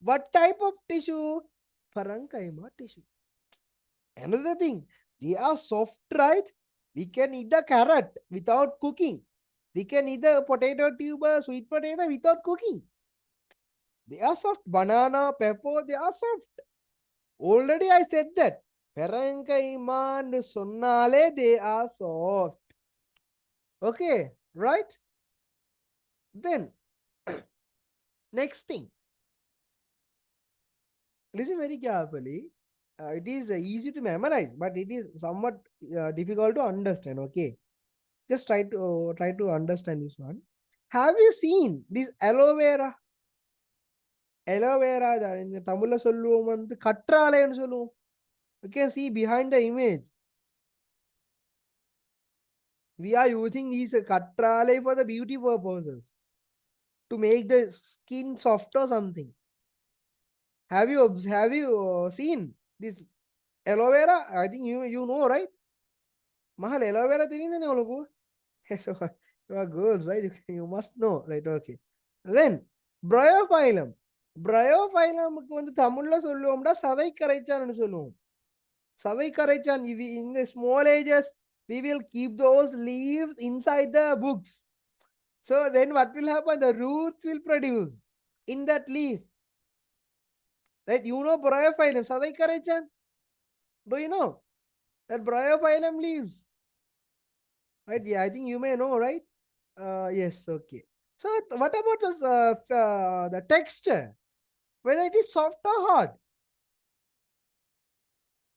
What type of tissue? Parenchyma tissue. Another thing, they are soft, right? We can eat the carrot without cooking. We can eat the potato tuber, sweet potato without cooking. They are soft. Banana, pepper, they are soft. Already I said that. Parenchyma and sonnale, they are soft. Okay, right? Then, next thing. Listen very carefully. It is easy to memorize, but it is somewhat difficult to understand. Okay, just try to understand this one. Have you seen this aloe vera? Aloe vera, in Tamil சொல்லுவோம் வந்து கற்றாழைன்னு சொல்லுவோம். You can see behind the image. We are using these katrale for the beauty purposes to make the skin soft or something. Have you seen this aloe vera? I think you know, right? Mahal aloe vera தெரியுதானே உங்களுக்கு? You are girls, right? You must know, right? Okay. Then bryophyllum. Bryophyllumக்கு வந்து தமிழ்ல சொல்லுவோம்டா சதை கரைச்சான்னு சொல்லுவோம். சதை கரைச்சான். In the small ages, we will keep those leaves inside the books. So then what will happen? The roots will produce in that leaf. Right? You know bryophyllum, sadai karechan? Do you know that bryophyllum leaves? Right? Yeah, I think you may know, right? Yes, okay. So what about this, the texture? Whether it is soft or hard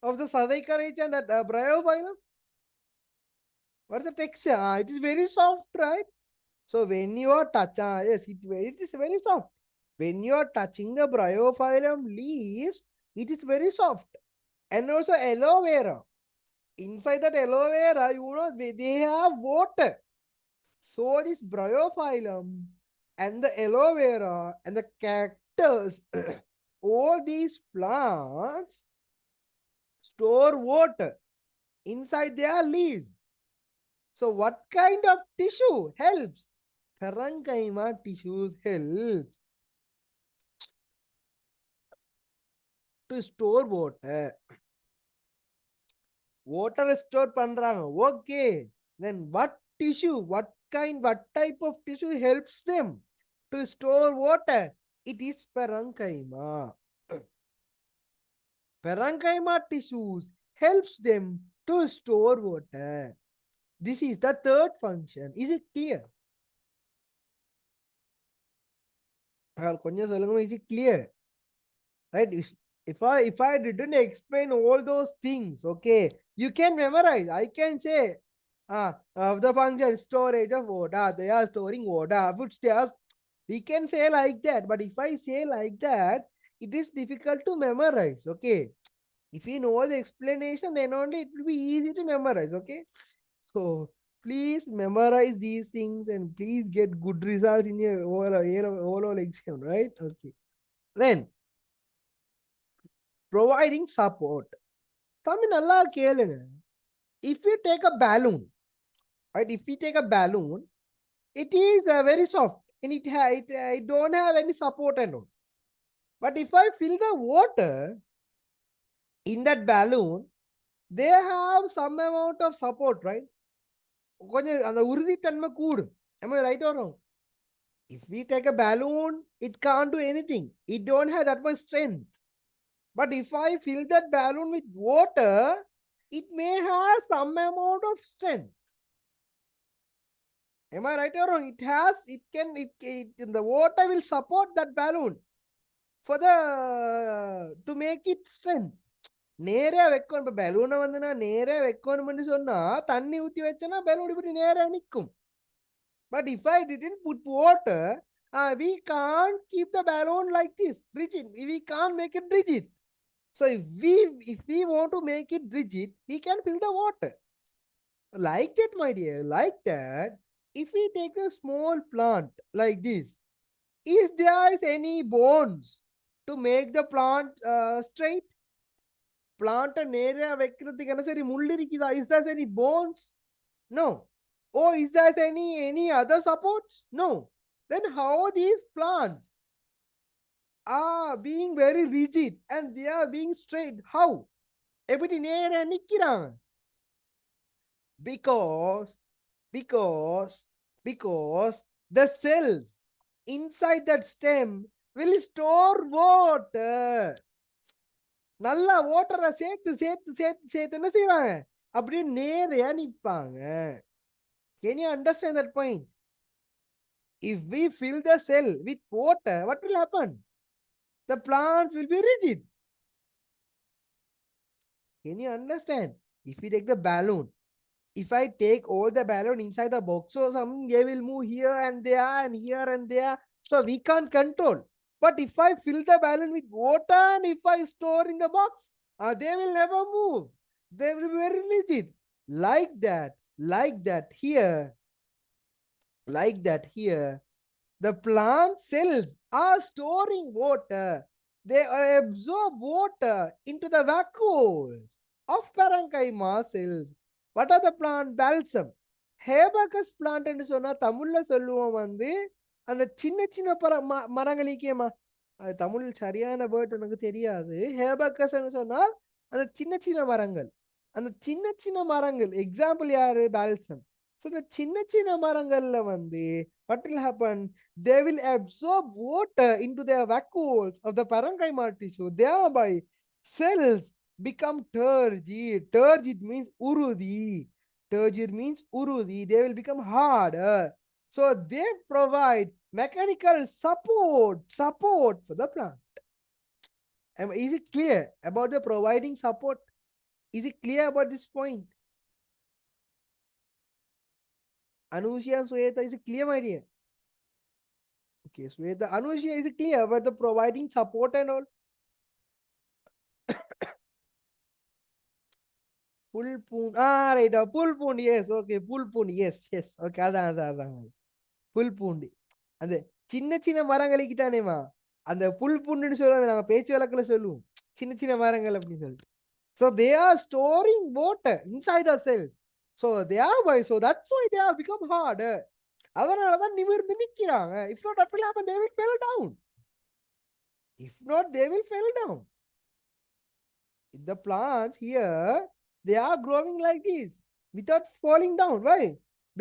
of the sadai karechan, that bryophyllum? What's the texture? It is very soft, right? So when you are touching, yes, it is very soft. When you are touching the bryophyllum leaves, it is very soft. And also aloe vera. Inside that aloe vera, they have water. So this bryophyllum and the aloe vera and the cactus, all these plants store water inside their leaves. So what kind of tissue helps? Parenchyma tissues help to store water. Water store பண்றாங்க. Okay. Then what tissue, what type of tissue helps them to store water? It is parenchyma. Parenchyma tissues helps them to store water. This is the third function. Is it clear? கொஞ்சம் சொல்லுங்க. Is it clear? Right? If I didn't explain all those things, okay, you can memorize. I can say, of the function storage of water, they are storing water, which they are. We can say like that, but if I say like that, it is difficult to memorize. Okay, if you know the explanation, then only it will be easy to memorize. Okay, so please memorize these things and please get good results in your overall exam, right? Okay, then providing support. நல்லா கேளுங்க. If you take a balloon, right? If we take a balloon, it is very soft and it don't have any support and all. But if I fill the water, in that balloon, they have some amount of support, right? கொஞ்சம் அந்த உறுதித்தன்மை கூடும். Am I right or wrong? If we take a balloon, it can't do anything. It don't have that much strength. But if I fill that balloon with water, it may have some amount of strength. Am I right or wrong? The water will support that balloon for the to make it strength. நேரா வைக்கணும். இப்போ பலூனை வந்து நான் நேரா வைக்கணும்னு சொன்னா தண்ணி ஊற்றி வச்சேன்னா பலூன் இப்படி நேரா நிற்கும். But if I didn't put water, we can't keep the balloon like this, rigid. We can't make it rigid. So if we want to make it rigid, we can fill the water. Like that, my dear, like that. If we take a small plant like this, is there any bones to make the plant straight? Plant நேரா வைக்கிறதுக்கு என்ன சரி முள் இருக்குதா? Is there any bones? No. Oh, is there any other supports? No. Then how these plants are being very rigid and they are being straight? How? எப்படி நேரா நிக்கிறாங்க? Because the cells inside that stem will store water. நல்லா வாட்டரை சேர்த்து என்ன செய்வாங்க? அப்படியே நேரையா நிற்பாங்க. Can you understand that point? If we fill the cell with water, what will happen? The plants will be rigid. Can you understand? If we take the balloon, if I take all the balloon inside the box, so they will move here and there and here and there. So we can't control. But if I fill the balloon with water and if I store in the box, they will never move. They will be very rigid. Like that here, the plant cells are storing water. They absorb water into the vacuoles of parenchyma cells. What are the plant? Balsam. Hibiscus plant என்று சொன்னா தமிழ்ல சொல்லுவோம் வந்து அந்த சின்ன சின்ன மரங்களுக்கேமா. அது தமிழில் சரியான வேர்ட் எனக்கு தெரியாது. ஹேபக்கஸ் சொன்னால் அந்த சின்ன சின்ன மரங்கள். அந்த சின்ன சின்ன மரங்கள் எக்ஸாம்பிள் யாரு? பால்சம். So the சின்ன சின்ன மரங்கள்ல வந்து what will happen? They will absorb water into their vacuoles of the parenchyma tissue. Thereby cells become turgid. Turgid means urudi. Turgid means urudi. They will become harder. So they provide mechanical support for the plant. Is it clear about the providing support? Is it clear about this point? Anushya and Sweta, is it clear, my dear? Okay, Sweta, Anushya, is it clear about the providing support and all? Pull poon. Right. Pull poon. Yes. Okay. Pull poon. Yes. Okay. அதான் புல் பூண்டு. அந்த சின்ன சின்ன மரங்களுக்கு தானேமா அந்த புல் பூண்டுன்னு சொல்லுவாங்க. நாங்க பேச்சு வழக்கில் சொல்லுவோம் சின்ன சின்ன மரங்கள் அப்படின்னு சொல்லிட்டு. So they are storing water inside the cells. So that's why they have become harder. அதனாலதான் நிமிர்ந்து நிக்கிறாங்க. If not, what will happen? They will fall down. If not, they will fall down. The plants here, they are growing like this without falling down. Why?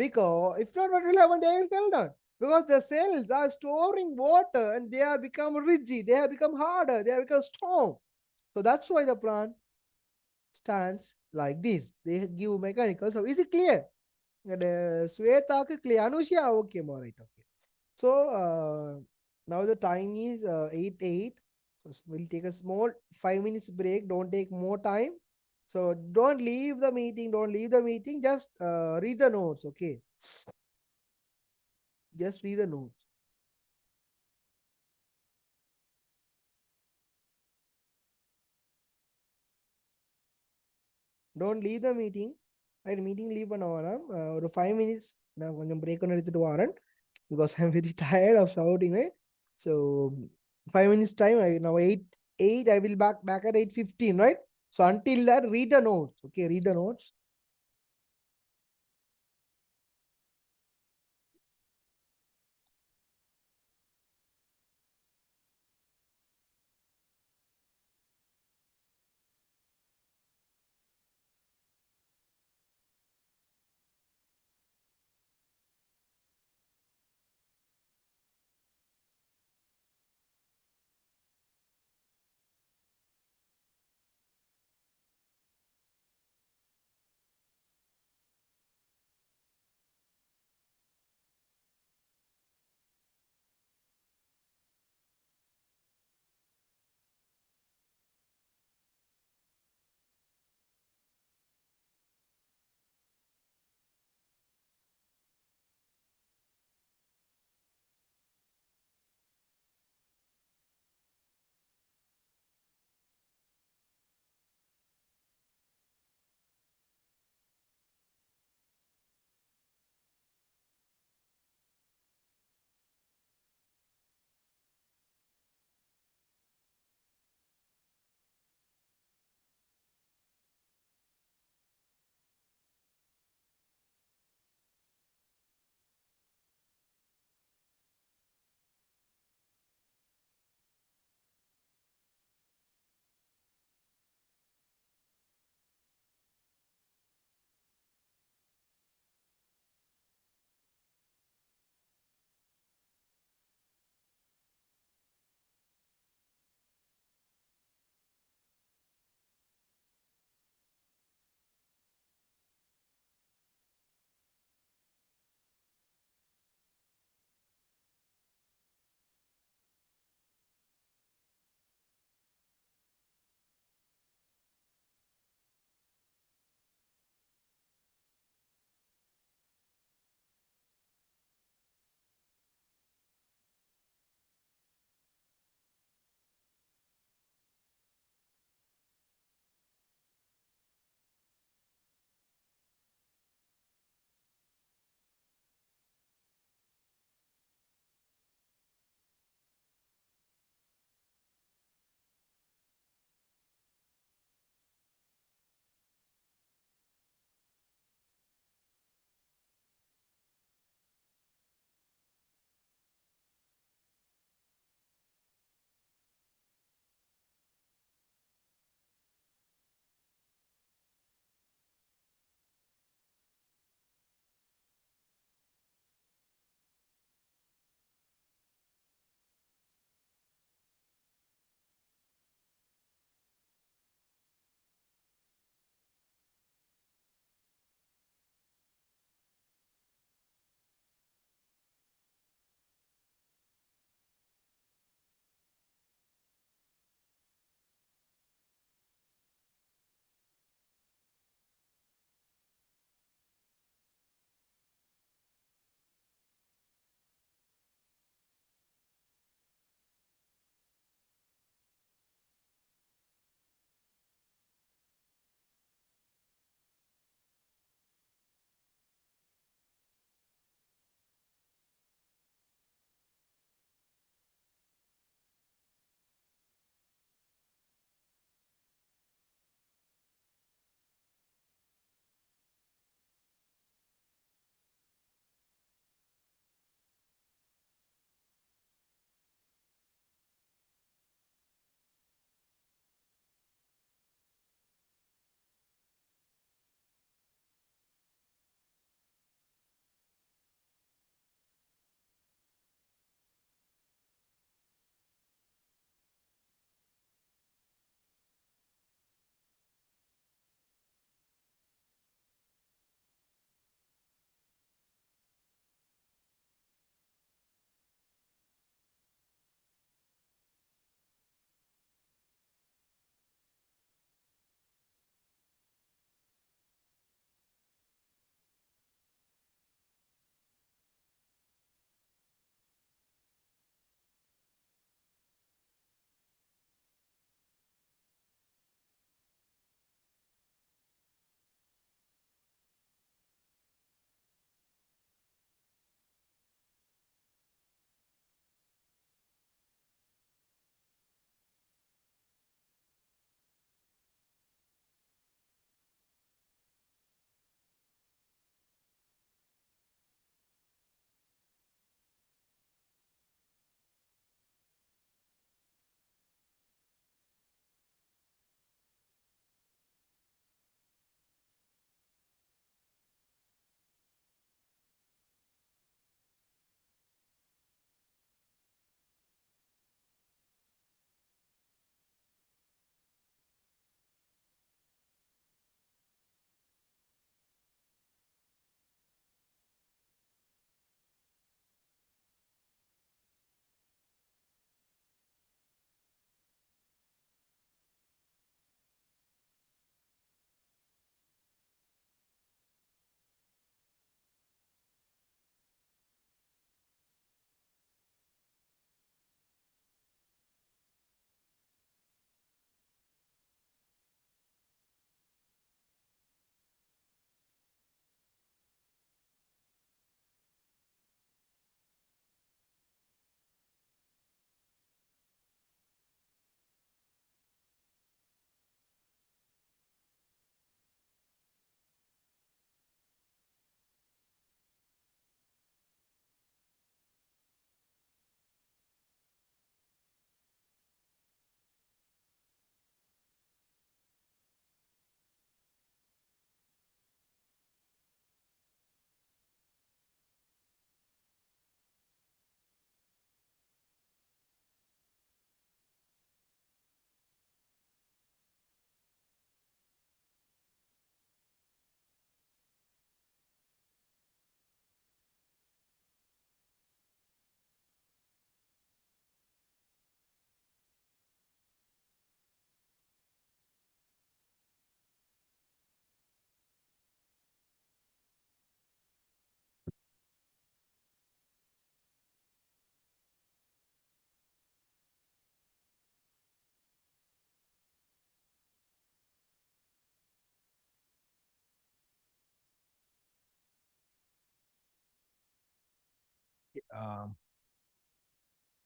Because if not, what will happen? They will fall down. Because the cells are storing water and they have become rigid, they have become harder, they have become strong. So that's why the plant stands like this. They give mechanical. So is it clear? Sweta clear. Anushya, okay, all right, okay. So now the time is 8:08. So we'll take a small 5 minutes break. Don't take more time. So don't leave the meeting. Just read the notes. Okay. Just read the notes. Don't leave the meeting. Right, meeting leave or 5 minutes. Now break on it because I'm very tired of shouting, right? So 5 minutes time. Now 8, I will back at 8:15, right? So until that, read the notes. Okay, read the notes.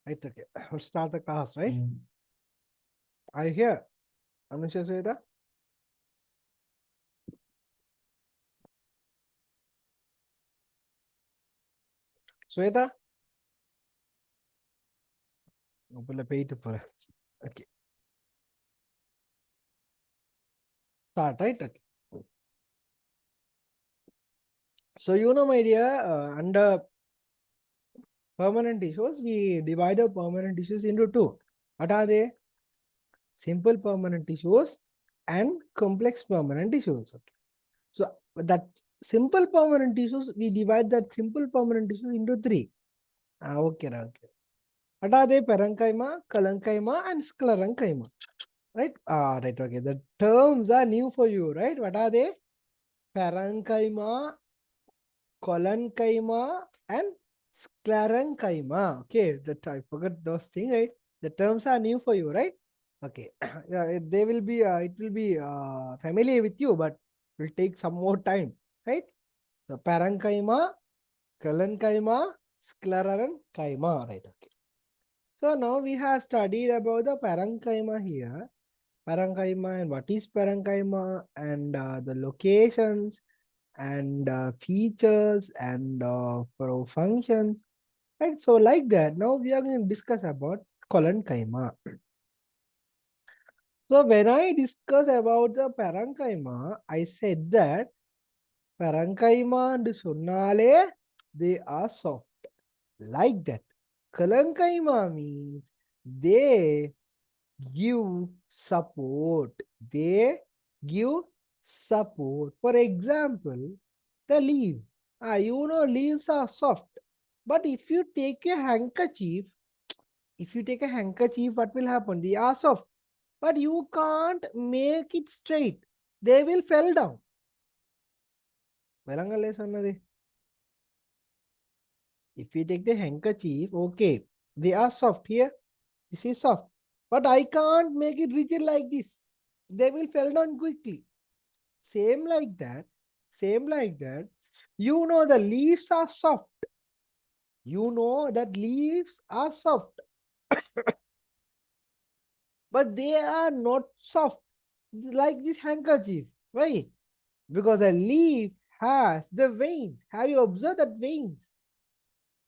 Right, okay. Let's start the class, right? Are you here? Anusha Sweta? Sweta? Okay. Start, right? Okay. So, my dear, under permanent issues, we divide the permanent issues into two. What are they? Simple permanent issues and complex permanent issues. Okay. So, that simple permanent issues, we divide that simple permanent issues into three. Okay. What are they? Parenchyma, Kalankaima, and Sclerenchyma. Right? Right. Okay. The terms are new for you, right? What are they? Parenchyma, Kalankaima, and Sclerenchyma. Okay. I forgot those things, right? The terms are new for you, right? Okay. Yeah, they will be. It will be familiar with you, but will take some more time, right? So Parenchyma, Kalankaima, Sclerenchyma. Right. Okay. So now we have studied about the parenchyma here. Parenchyma and what is parenchyma and the locations and features and functions. Right. So like that, now we are going to discuss about collenchyma. So when I discuss about the parenchyma, I said that parenchyma and sunnale, they are soft. Like that. Kalankaima means they give support. They give support. For example, the leaves. Leaves are soft. But if you take a handkerchief, what will happen? They are soft. But you can't make it straight. They will fall down. If you take the handkerchief, okay, they are soft here. This is soft. But I can't make it rigid like this. They will fall down quickly. Same like that. Same like that. The leaves are soft. That leaves are soft. But they are not soft like this handkerchief. Why? Because the leaf has the veins. Have you observed that veins?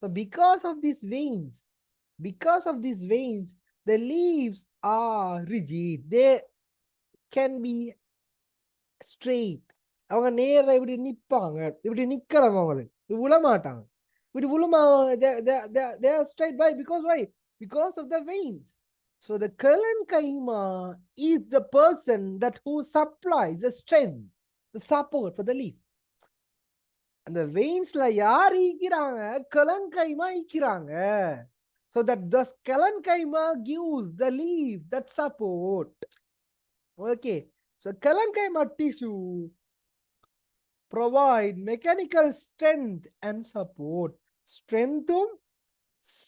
So because of these veins, the leaves are rigid. They can be straight. அவங்க நேரா இப்படி நிப்பாங்க, இப்படி நிக்கலாம், அவங்களுக்கு விழ மாட்டாங்க, இப்படி விழுமா. They are straight. Why? Because of the veins. So the Kalankaima is the person that who supplies the strength, the support for the leaf. அந்த veins-ல யார் ஈக்கிறாங்க? Kalankaima ஈக்கிறாங்க. So that the Kalankaima gives the leaf that support. Okay. So Kalankaima tissue provide mechanical strength and support. Strength-um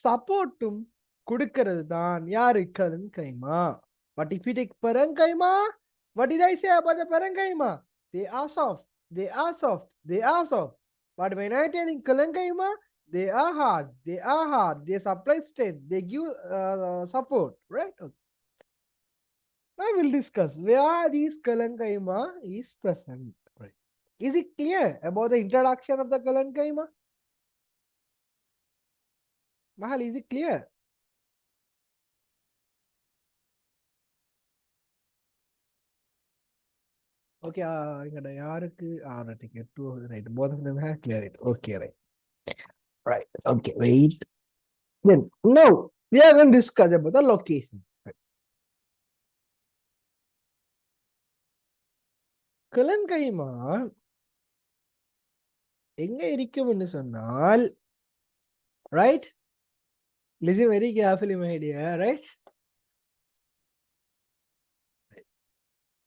support-um கொடுக்கிறது தான் யாரு? Kalankaima. But if you take parenchyma, what did I say about the parenchyma? They are soft. They are soft. They are soft. But when I take Kalankaima, they are hard. They are hard. They supply strength. They give support. Right? Okay. I will discuss where this Kalankaima is present. Right. Is it clear about the introduction of the Kalankaima? Mahal, is it clear? Okay, right. Both of them have clear it. Okay, right. Right. Okay, wait. Then now we are going to discuss about the location. Right. Kalankaima எங்க இருக்கும்னு சொன்னால், right? Listen very carefully, my dear, right?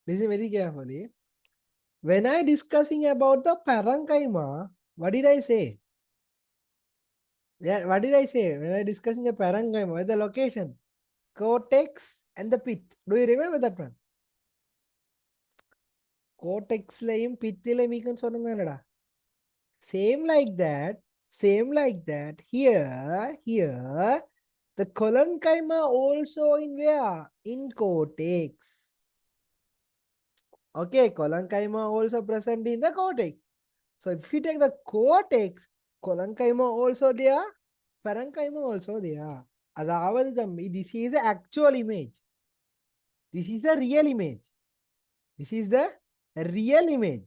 Listen very carefully. When I discussing about the parenchyma, what did I say? Yeah, what did I say when I discussing the parenchyma? The location, cortex and the pith. Do you remember that one? Cortex layum pith layum same like that. Same like that. Here, the coloncyma also in where? In cortex. Okay, coloncyma also present in the cortex. So if you take the cortex, coloncyma also there, parenchyma also there. This is the actual image. This is a real image. This is the real image.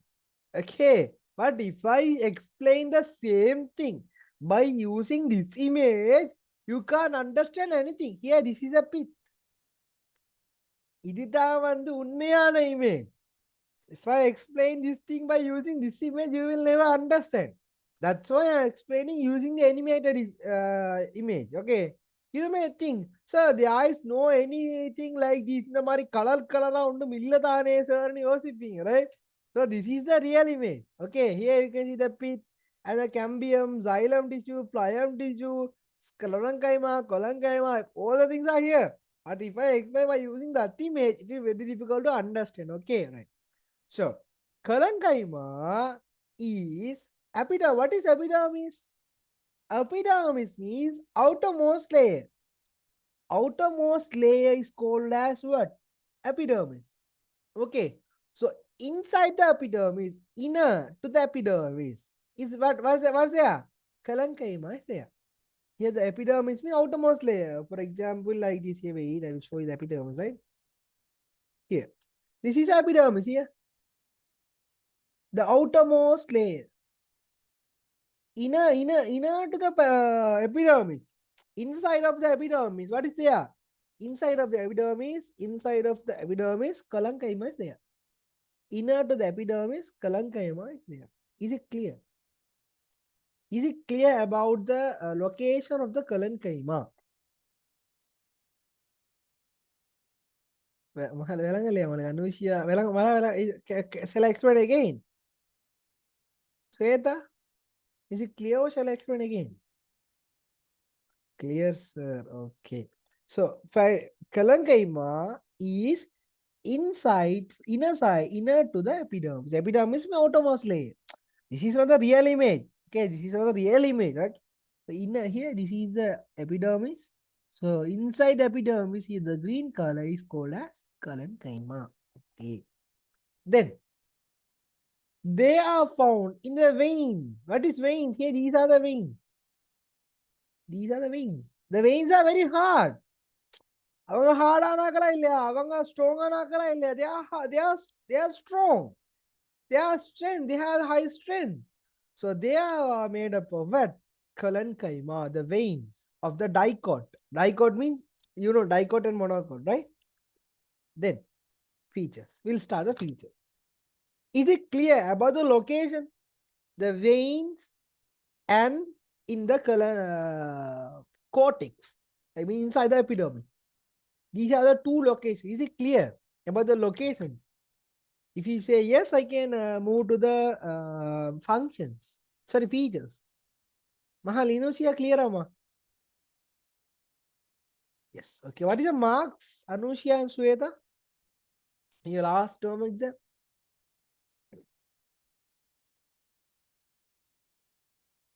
Okay. But if I explain the same thing by using this image, you can't understand anything. Here, this is a pit. இதுதான் வந்து உண்மையான image. If I explain this thing by using this image, you will never understand. That's why I'm explaining using the animated image. Okay. You may think, sir, there is no anything like this. இந்த மாதிரி கலரா ஒன்றும் இல்லதானே சார்னு யோசிப்பீங்க, right? So this is the real image. Okay, here you can see the pit and the cambium, xylem tissue, phloem tissue, sclerenchyma, collenchyma, all the things are here. But if I explain by using that image, it is very difficult to understand. Okay, right? So collenchyma is epidermis. What is epidermis? Epidermis means outermost layer. Outermost layer is called as what? Epidermis. Okay. So inside the epidermis, inner to the epidermis is what's there? Collenchyma is there. Here the epidermis means outermost layer. For example, like this here, wait, I will show you the epidermis, right? Here. This is epidermis here. The outermost layer. Inner to the epidermis. Inside of the epidermis, what is there? Inside of the epidermis, collenchyma is there. Inner to the epidermis, collenchyma is there. Is it clear? Is it clear about the location of the collenchyma? Shall I explain again? Sweta, is it clear or shall I explain again? Clear, sir. Okay. So, collenchyma is inner to the epidermis. Epidermis is outermost layer. This is not the real image. Okay, this is not the real image, right? So inner here, this is the epidermis. So inside the epidermis, here the green color is called as collenchyma. Okay. Then they are found in the veins. What is veins? Here, these are the veins. These are the veins. The veins are very hard. அவங்க ஹார்டானாக்கெல்லாம் இல்லையா, அவங்க ஸ்ட்ராங்கானாக்கெல்லாம் இல்லையா, they are strong. They are strength. They have high strength. So they are made up of what? Collenchyma, the veins of the dicot. Dicot means, you know, dicot and monocot, right? Then features. We'll start the feature. Is it clear about the location? The veins and in the cortex. I mean inside the epidermis. These are the two locations. Is it clear about the locations? If you say yes, I can move to the functions. Sorry, features. Mahal, Inusia clear, Amma? Yes. Okay. What is the marks, Anushya and Sweta, in your last term exam?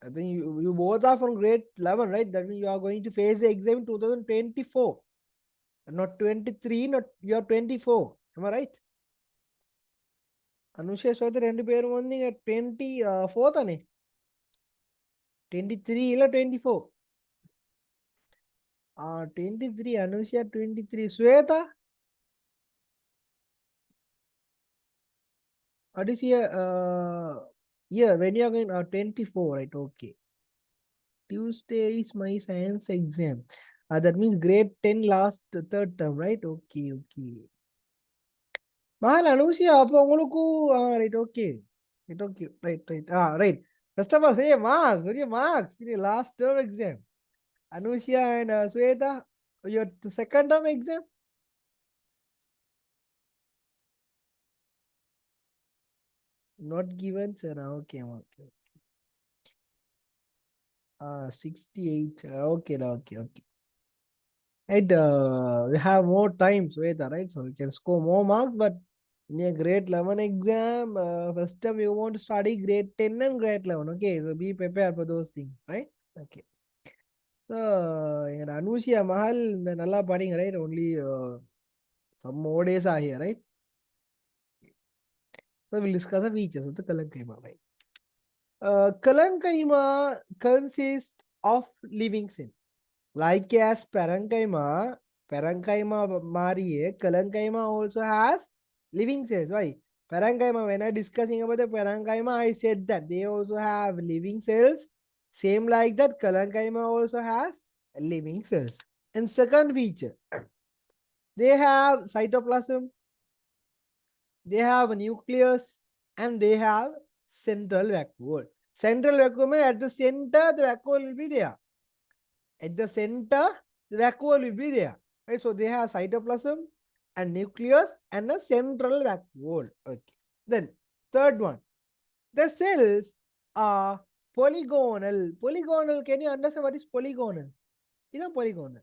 I think you both are from grade 11, right? That means you are going to face the exam in 2024. Not 23, not you are 24. Am I right? Anushya Sweta rendu perum vandinga 24 thane. 23 illa 24. 23 Anushya 23 Sweta. What is here? Yeah, when you are going 24, right? Okay. Tuesday is my science exam. That means grade 10 last third term, right? Okay, okay. Mahal Anushya, appo ungalku right, okay. Right, okay, right. Right. First of all, say marks. What are your marks in your last term exam? Anushya and Sweta, your second term exam? Not given, sir. Okay, okay. 68. Okay, okay. Right, we have more time, Sweta, right? So we can score more marks, but In a grade 11 exam, first time you want to study grade 10 and grade 11. Okay, so be prepared for those things, right? Okay. So, Anushia Mahal, the Nalla Pading, right? Only some more days are here, right? So, we'll discuss the features of the Kalankaima, right? Kalankaima consists of living cells. Like as parenchyma, Mariye, Kalankaima also has living cells. Why? Parenchyma, when I discussing about the parenchyma, I said that they also have living cells. Same like that, Kalankaima also has living cells. And second feature, they have cytoplasm, they have a nucleus, and they have central vacuole. Central vacuole, at the center, the vacuole will be there. At the center, the vacuole will be there. Right? So they have cytoplasm and nucleus and a central vacuole. Okay. Then third one, the cells are polygonal. Polygonal, can you understand what is polygonal? You know polygonal.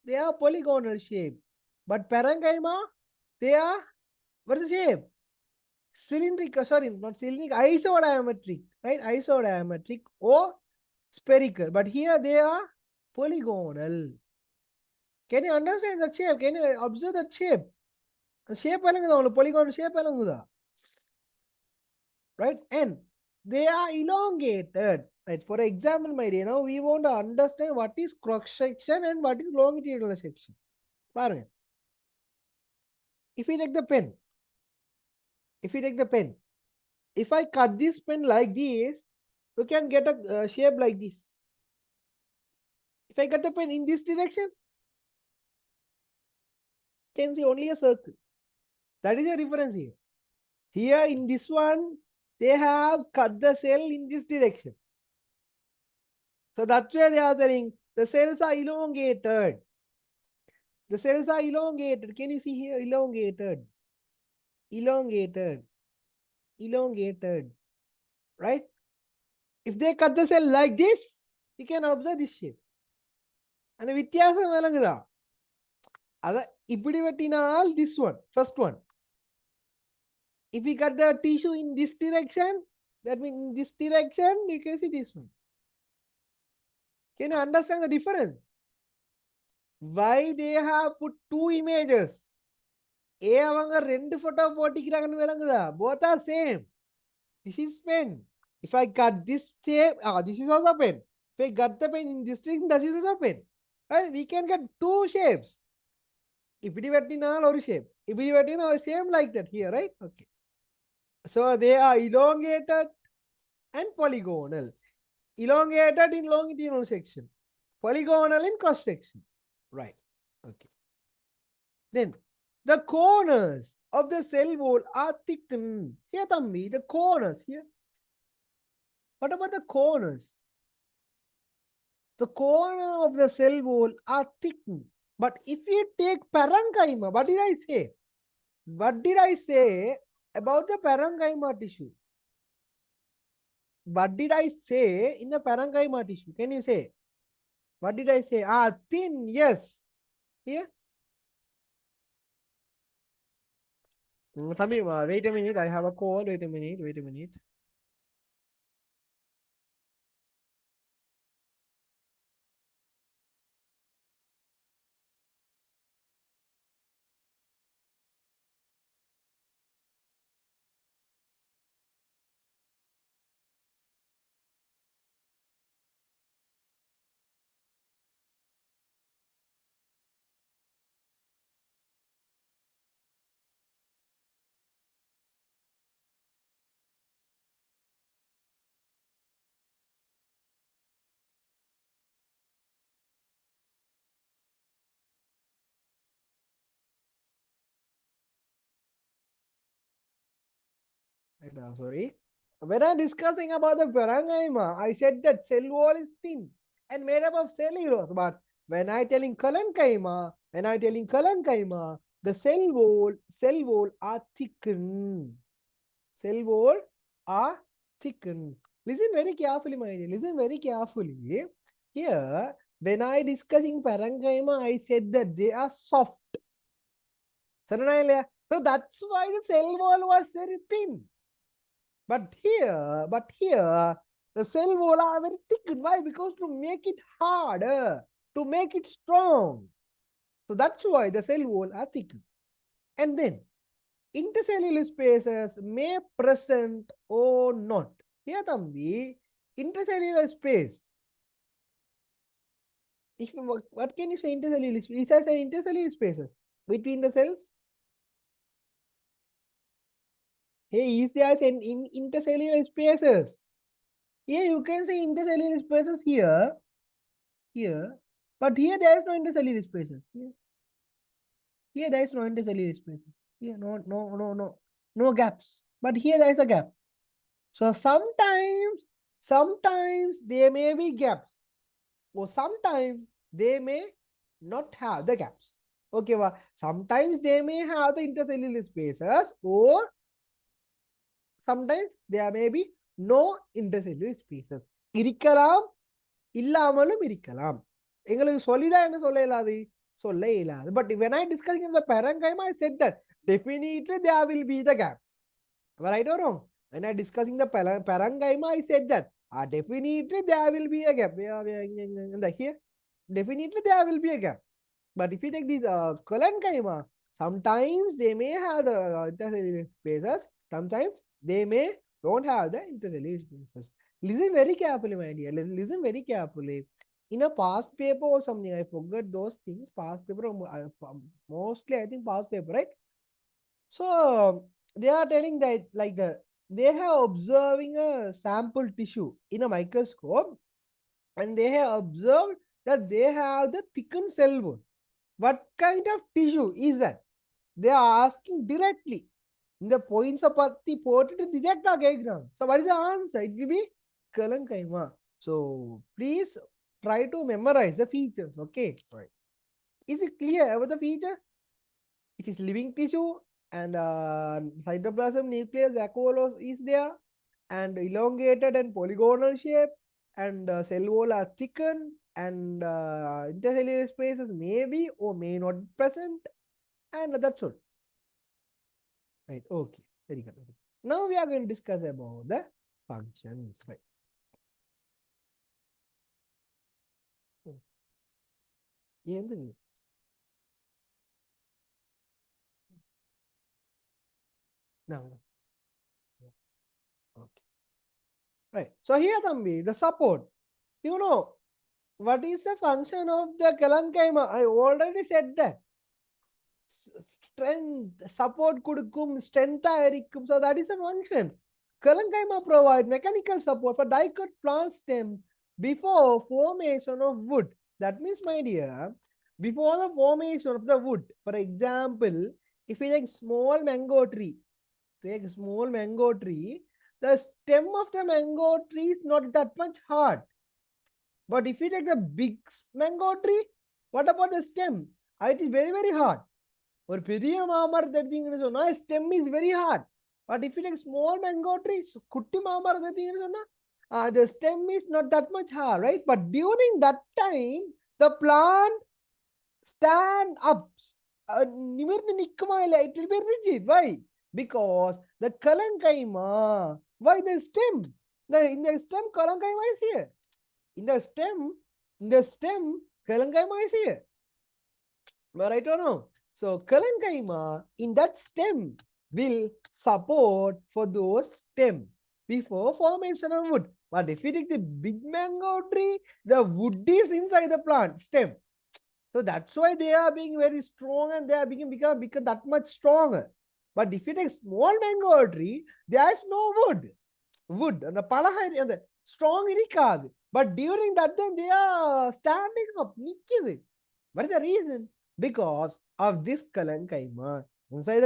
They are polygonal shape. But parenchyma, they are, what is the shape? Cylindrical, sorry, not cylindrical, isodiametric, right? Isodiametric or spherical. But here they are polygonal. Can you understand that shape? Can you observe that shape? The shape polygon shape right? And they are elongated. Right? For example, my dear, now we want to understand what is cross section and what is longitudinal section. If we take the pen, if I cut this pen like this, you can get a shape like this. If I cut the pen in this direction, you can see only a circle. That is a difference here. Here in this one, they have cut the cell in this direction. So that's why they are telling the cells are elongated. The cells are elongated. Can you see here? Elongated. Elongated. Elongated. Right? If they cut the cell like this, you can observe this shape. And the வித்தியாசம் விளங்குதா? அத இப்படி வெட்டினால் this one, first one. If we cut the tissue in this direction, that means in this direction, you can see this one. Can you understand the difference? Why they have put two images? அவங்க ரெண்டு photo போட்டிக்கிறாங்கன்னு விளங்குதா? Both are same. This is pen. If I cut this shape, this is also pen. If I cut the pen in this thing, that is also pen. Right? We can get two shapes. இப்படி வெட்டினால் ஒரு shape. இப்படி வெட்டினால் same like that here, right? Okay. So they are elongated and polygonal. Elongated in longitudinal section. Polygonal in cross section. Right. Okay. Then the corners of the cell wall are thickened. Here, Tambi, the corners here. What about the corners? The corner of the cell wall are thickened. But if you take parenchyma, what did I say? What did I say about the parenchyma tissue? What did I say in the parenchyma tissue? Can you say? What did I say? Thin, yes. Here. Tami, wait a minute. I have a call. Wait a minute. Sorry. When I'm discussing about the parenchyma, I said that cell wall is thin and made up of cellulose. But when I telling kalankaima, the cell wall are thickened. Cell wall are thickened. Listen very carefully, my dear. Listen very carefully. Here, when I discussing parenchyma, I said that they are soft. So that's why the cell wall was very thin. But here, the cell wall are very thick. Why? Because to make it harder, to make it strong. So that's why the cell wall are thick. And then intercellular spaces may present or not. Here, Thambi, intercellular space. If what can you say intercellular space? It says intercellular spaces between the cells. Hey, is there in intercellular spaces? Here you can say intercellular spaces here, but here there is no intercellular spaces. Here there is no intercellular spaces. Here no gaps. But here there is a gap. So sometimes there may be gaps, or sometimes they may not have the gaps. Okay, well, sometimes they may have the intercellular spaces, or sometimes there may be no intercellular spaces. இருக்கலாம் இல்லாமலும் இருக்கலாம். எங்களுக்கு சொல்லிதான் என்ன சொல்ல இயலாது, சொல்ல இயலாது. But when I discussing in the parenchyma, I said that definitely there will be the gaps. Right or wrong? When I discussing the parenchyma, I said that definitely there will be a gap. Here, definitely there will be a gap. But if you take these parenchyma, sometimes they may have the intercellular spaces, sometimes they may don't have the intercellular spaces. Listen very carefully, my dear. Listen very carefully. In a past paper or something, I forgot those things. Past paper, mostly I think past paper, right? So they are telling that they have observing a sample tissue in a microscope, and they have observed that they have the thickened cell wall. What kind of tissue is that? They are asking directly. In the points of the port to detect a diagram. So what is the answer? It will be parenchyma. So please try to memorize the features. Okay. Right. Is it clear about the features? It is living tissue, and cytoplasm nucleus vacuoles is there, and elongated and polygonal shape, and cell wall are thickened, and intercellular spaces may be or may not be present, and that's all. Right. Okay. Very good. Now we are going to discuss about the functions. Right. No. Okay. Right. So here, Thambi, the support. You know, what is the function of the parenchyma? I already said that. Strength, support kudukum, strength airikum. So that is a function. Parenchyma provide mechanical support for dicot plant stems before formation of wood. That means, my dear, before the formation of the wood, for example, if we take small mango tree, the stem of the mango tree is not that much hard. But if you take the big mango tree, what about the stem? It is very, very hard. Or பெரிய மாமரத்தை எடுத்தீங்கன்னு சொன்னா stem is very hard. But if you take small mango trees, குட்டி மாமரத்தை எடுத்தீங்கன்னு சொன்னா the stem is not that much hard, right? But during that time, the plant stand up. நிமிர்ந்து நிக்குமா இல்ல? It will be rigid. Why? Because the parenchyma. Why the stem? In the stem, parenchyma is here. In the stem, parenchyma is here. Right or no? So parenchyma in that stem will support for those stem before formation of wood. But if you take the big mango tree, the wood is inside the plant stem. So that's why they are being very strong, and they are become that much stronger. But if you take small mango tree, there is no wood and the palaha and the strong irikad. But during that time, they are standing up. What is the reason? Because of this parenchyma inside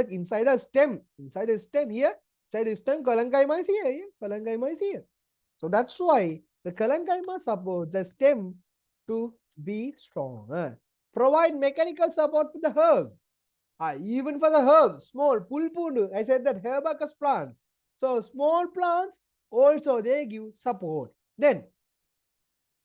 the stem. Inside the stem here. Inside the stem, parenchyma is here. Parenchyma is here. So that's why the parenchyma supports the stem to be stronger. Provide mechanical support to the herbs. Even for the herbs, small pulpundu. I said that herbaceous plants. So small plants also they give support. Then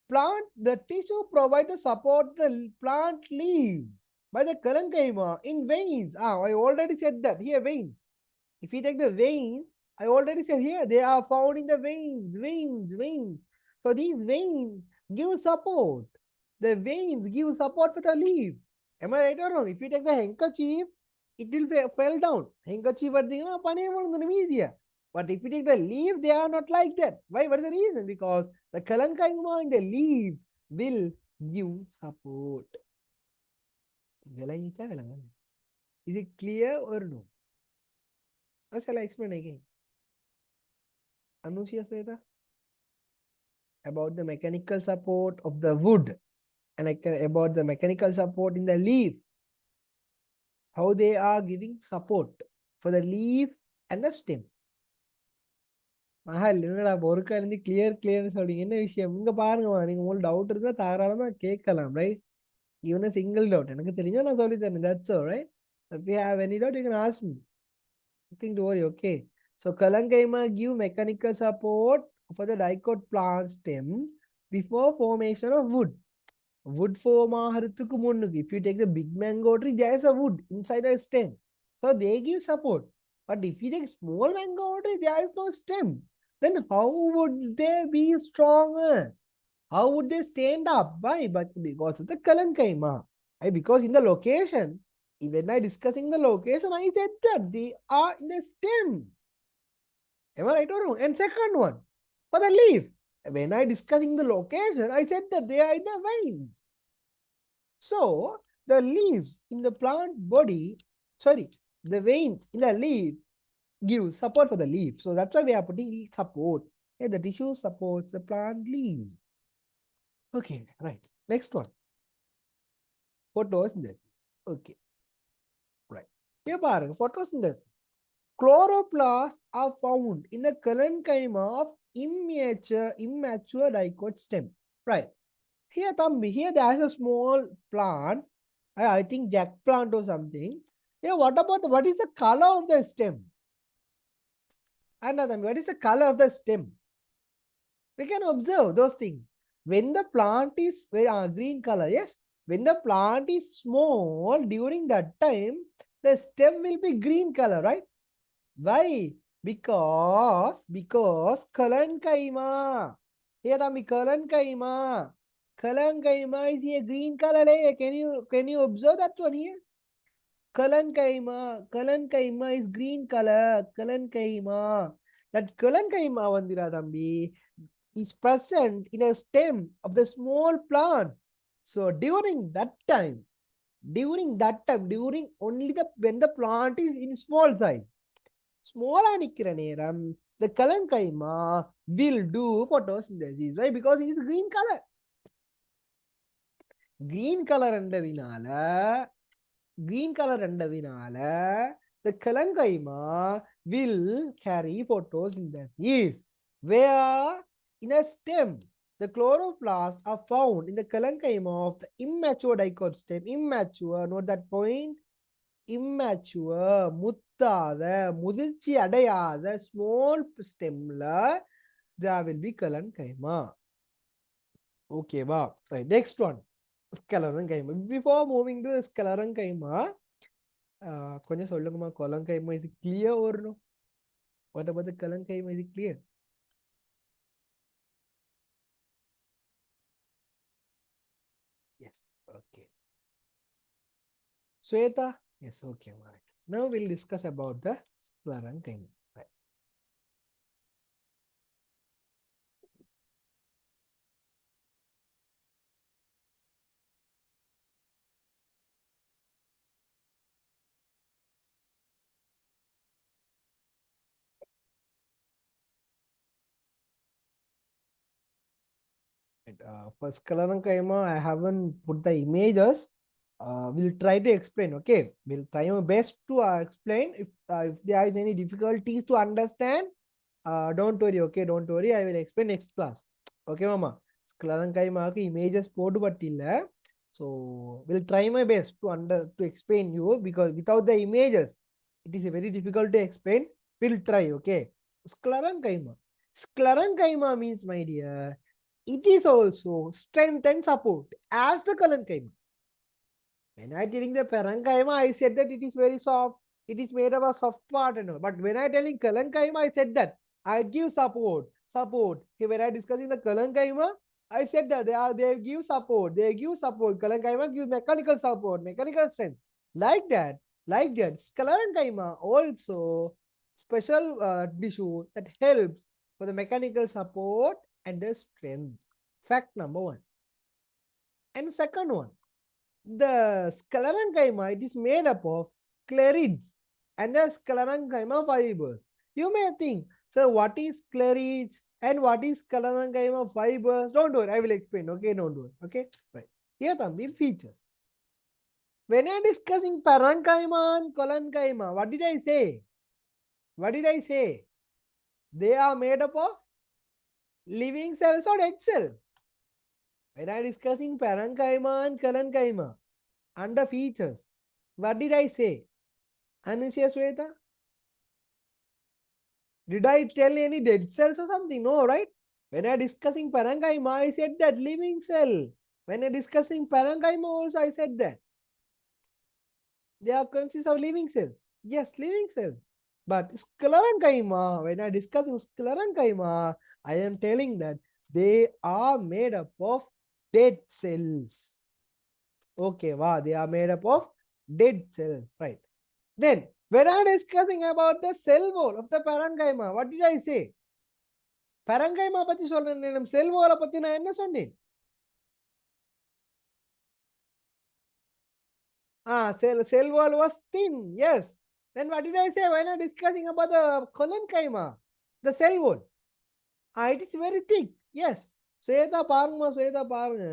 the tissue provide the support the plant leaves. By the Kalankaima in veins. I already said that here veins. If you take the veins, I already said here they are found in the veins. So these veins give support. The veins give support for the leaf. Am I right or wrong? If you take the handkerchief, it will fell down. Handkerchief are the media. But if you take the leaf, they are not like that. Why? What is the reason? Because the kalankaima in the leaves will give support. Is it clear or no? Or shall I explain again? Anushya Sweta? About the mechanical support of the wood and about the mechanical support in the leaf. How they are giving support for the leaf and the stem. என்னடா ஒருக்கா இருந்து கிளியர்னு சொல்றீங்க என்ன விஷயம் இங்க பாருங்கம்மா நீங்க உங்களுக்கு டவுட் இருந்தா தாராளமா கேட்கலாம் ரைட் ஈவன் சிங்கிள் டவுட் எனக்கு தெரிஞ்சா நான் சொல்லி தரேன் that's all right if you have any doubt you can ask me nothing to worry okay so kalankaima give mechanical support for the dicot plant stem before formation of wood form ஆகிறதுக்கு முன்னுக்கு if you take the big mango tree there is a wood inside the stem so they give support but if you take small mango tree there is no stem then how would they be stronger? How would they stand up? Why? But because of the kalankaima. Because in the location, when I discussing the location, I said that they are in the stem. Am I right or wrong? And second one, for the leaf, when I discussing the location, I said that they are in the veins. So the leaves in the plant body, the veins in the leaf give support for the leaf. So that's why we are putting support. Yeah, the tissue supports the plant leaves. Okay, right. Next one. Photosynthesis. Okay, right. Here, photosynthesis. Chloroplasts are found in the parenchyma of immature dicot stem. Right. Here, here there is a small plant. I think jack plant or something. Yeah, what is the color of the stem? And what is the color of the stem? We can observe those things. When the plant is green color, yes. When the plant is small, during that time, the stem will be green color, right? Why? Because kalankaima. Here the kalankaima. Kalankaima is a green color. Can you observe that one here? Kalankaima is green color. Kalankaima. That kalankaima vandira thambi is present in a stem of the small plant. So during that time, during only when the plant is in small size, small anikira neram, the kalankaima will do photosynthesis. Why? Because it is green color. Green color the kalankaima will carry photosynthesis. Where? In a stem. The chloroplasts are found in the kalankaima of the immature dicot stem. Immature, note that point. Immature, muttada, mudilchi adayada, small stemla, there will be kalankaima. Okay, wow. Right, next one. Scalarankaima. Before moving to the scalarankaima, கொஞ்சம் சொல்லுங்கம்மா kalankaima is it clear or no? What about the kalankaima? Is it clear? Yes. Okay. Sweta? Yes. Okay. Right. Now we'll discuss about the scalarankaima. Right. For scalarankaima, I haven't put the images. We'll try to explain. Okay, we'll try our best to explain. If there is any difficulties to understand, don't worry. Okay, don't worry. I will explain next class. Okay, mama. Scalarankaima images podu pattilla. So we'll try my best to explain you because without the images, it is very difficult to explain. We'll try. Okay. Scalarankaima. Scalarankaima means, my dear, it is also strength and support as the kalankaima. When I telling the parenchyma, I said that it is very soft. It is made of a soft part and all. But when I telling parenchyma, I said that I give support. Support. Okay, when I discussing the parenchyma, I said that they give support. They give support. Parenchyma gives mechanical support, mechanical strength. Like that. Like that. Parenchyma also special tissue that helps for the mechanical support and the strength. Fact number one. And second one, the sclerenchyma, it is made up of sclerids and the sclerenchyma fibers. You may think, so what is sclerids and what is sclerenchyma fibers? Don't worry, I will explain. Okay, don't worry. Okay, right. Here are the features. When I am discussing parenchyma and collenchyma, what did I say? What did I say? They are made up of living cells or dead cells. When I am discussing parenchyma and collenchyma, under features, what did I say? Anushya Sweta? Did I tell any dead cells or something? No, right? When I discussing parenchyma, I said that living cell. When I discussing parenchyma also, I said that. They are consist of living cells. Yes, living cells. But sclerenchyma, when I discussing sclerenchyma, I am telling that they are made up of dead cells. Okay, wow, they are made up of dead cells, right? Then, when I am discussing about the cell wall of the parenchyma, what did I say? Parenchyma பத்தி சொல்றேன், நம்ம செல் வாலை பத்தி நான் என்ன சொன்னேன்? Cell wall was thin. Yes. Then what did I say when I discussing about the collenchyma? The cell wall. It is very thick. Yes. Sweta பாருங்க.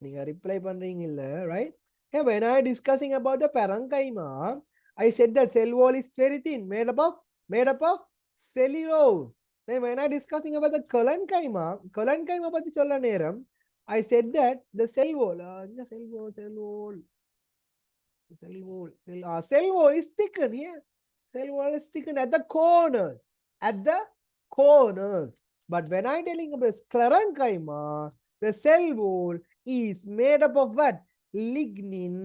நீங்க ரிப்ளை பண்றீங்க இல்ல, right? Yeah, when I discussing about the parenchyma, I said that cell wall is very thin, made up of cellulose. Then when I discussing about the collenchyma பத்தி சொல்ல நேரம், I said that the cell wall, cell wall is thickened here. Cell wall is thickened at the corners. At the corners. But when I telling about sclerenchyma, the cell wall is made up of what? Lignin.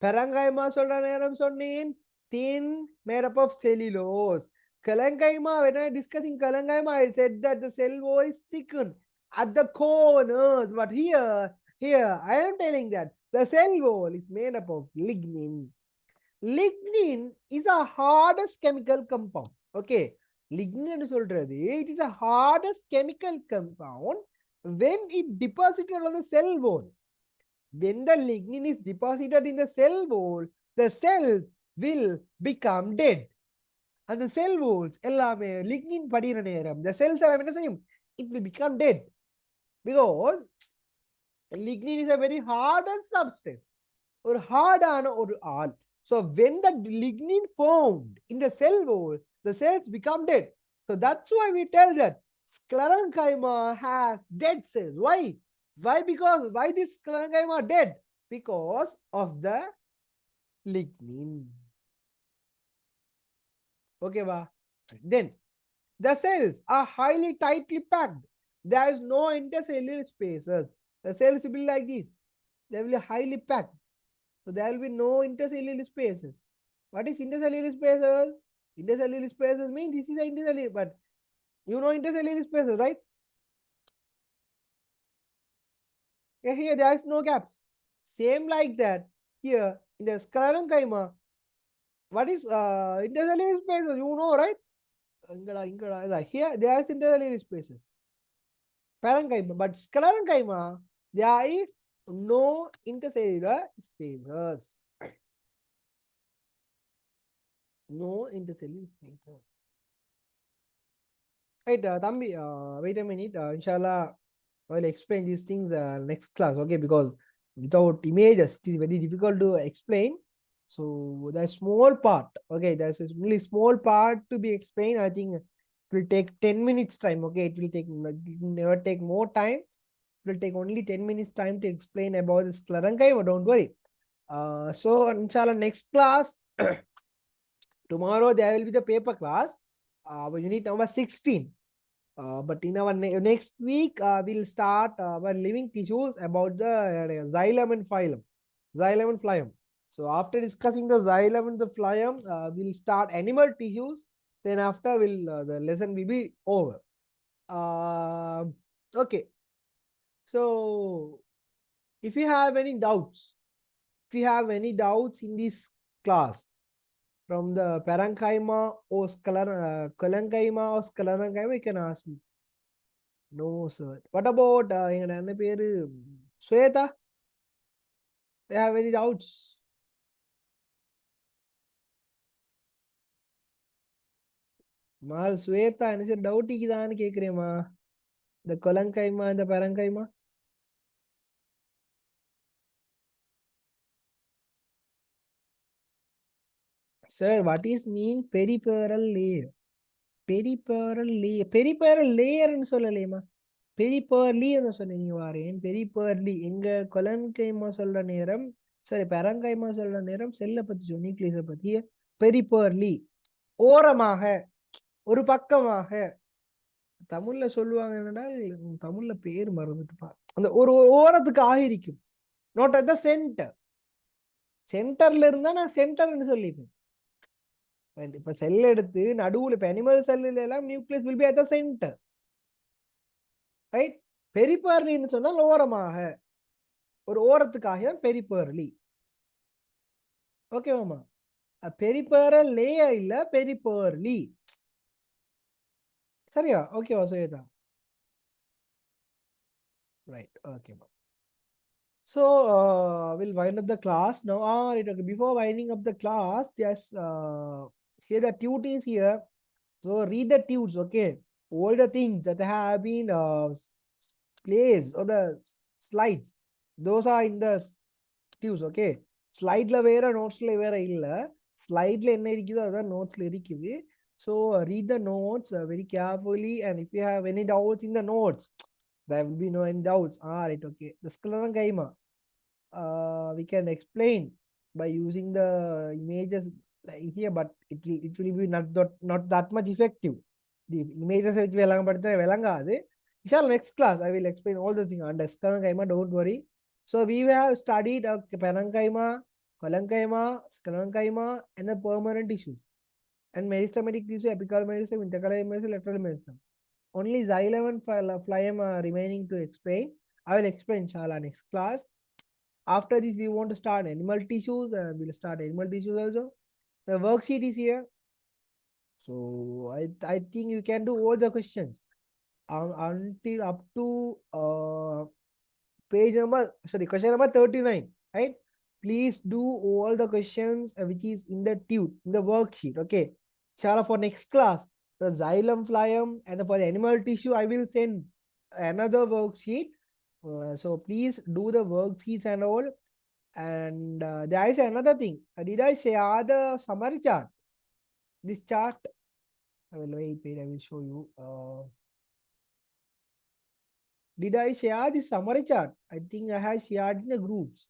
Parenchyma சொல்ற நேரம் சொன்னேன், thin, made up of cellulose. Collenchyma, when I discussing collenchyma, I said that the cell wall is thickened at the corners. But here I am telling that the cell wall is made up of lignin. Lignin is a hardest chemical compound. Okay, lignin சொல்றது, it is a hardest chemical compound when it deposited on the cell wall. When the lignin is deposited in the cell wall, the cells will become dead. And the cell walls எல்லாமே lignin படிகிற நேரம், the cells எல்லாம் என்ன செய்யும்? It will become dead. Because lignin is a very hardest substance. ஒரு ஹார்டான ஒரு ஆள். So when the lignin formed in the cell wall, the cells become dead. So that's why we tell that sclerenchyma has dead cells. Why? Because why this sclerenchyma dead? Because of the lignin. Okay, va? Then the cells are highly tightly packed. There is no intercellular spaces. The cells will be like this. They will be highly packed. So there will be no intercellular spaces. What is intercellular spaces? Intercellular spaces mean this is an intercellular, but you know intercellular spaces, right? Yeah, here there is no gaps. Same like that. Here in the sclerenchyma, what is intercellular spaces? You know, right? Here there is intercellular spaces. Parenchyma, but sclerenchyma, there is no intercellular spaces. No intercellular spaces. Right, Thambi, wait a minute. Inshallah, I will explain these things next class, okay? Because without images, it is very difficult to explain. So the small part, okay? There's a really small part to be explained. I think it will take 10 minutes time, okay? It will never take more time. It will take only 10 minutes time to explain about this sclerenchyma. Don't worry. So inshallah, next class, tomorrow there will be the paper class. Unit number 16. But in our next week, we'll start our living tissues about the xylem and phylum. xylem and phloem. So after discussing the xylem and the phloem, we'll start animal tissues. Then after the lesson will be over. Okay. So if you have any doubts, in this class from the parenchyma or collenchyma or sclerenchyma, you can ask me. No, sir. What about Sweta? They have any doubts? Mal Sweta, and it's a doubt இக்குதான்னு கேக்குறேம்மா. The collenchyma and the parenchyma. Sir, what is mean peripheral layer? Peripheral layer. Peripheral layer ன்னு சொல்லலையேம்மா. பெரிப்பர்லி என்று சொல்லி நீங்க வாரேன். பெரிப்பர்லி எங்க கொலன்கைமா சொல்ற நேரம், சரி பெரங்கைமா சொல்ற நேரம் செல்லை பத்தி நியூக்ளியஸை பத்தி பெரிப்பர்லி ஓரமாக, ஒரு பக்கமாக. தமிழ்ல சொல்லுவாங்க என்னன்னா, தமிழ்ல பேர் மறந்துட்டுப்பா, அந்த ஒரு ஓரத்துக்கு ஆகிருக்கும். Not at the centre. சென்டர்ல இருந்தா நான் சென்டர்னு சொல்லிப்பேன். இப்ப செல் எடுத்து நடுவுல இப்ப அனிமல் செல்லுல எல்லாம் nucleus will be at the centre, right? பெரிப்பர்லின்னு சொன்னால் ஓரமாக, ஒரு ஓரத்துக்காக பெரிப்பர்லி. ஓகேவாமா? பெரிப்பரல் லேயர் இல்ல, பெரிப்பர்லி. சரியா? ஓகேவா சுவேதா? ரைட், ஓகேமா. So we'll wind up the class now. Right, okay. Before winding up the class, just here the tute is here. So read the tutes, okay? All the things that have been placed on the slides, those are in the tutes, okay? Slide la vera, notes la vera illa. Slide la enna irukkudo adha notes la irukkudu. So read the notes very carefully, and if you have any doubts in the notes, there will be no any doubts. Right, okay. The sclerenchyma, we can explain by using the images here, but it will be not that much effective. The images which we velangadu. Shall next class I will explain all the things under sclerenchyma. Don't worry. So we have studied parenchyma, collenchyma, sclerenchyma, and the permanent tissues, and meristematic tissue, apical meristem, intercalary meristem, lateral meristem. Only xylem and phloem are remaining to explain. I will explain inshallah next class. After this, we want to start animal tissues. We'll start animal tissues also. The worksheet is here. So I think you can do all the questions until up to question number 39, right? Please do all the questions which is in the in the worksheet, okay? Inshallah, for next class, the xylem, phloem, and for the animal tissue, I will send another worksheet. So please do the worksheets and all. And there is another thing. Did I share the summary chart? This chart, I will wait, I will show you. Did I share the summary chart? I think I have shared in the groups.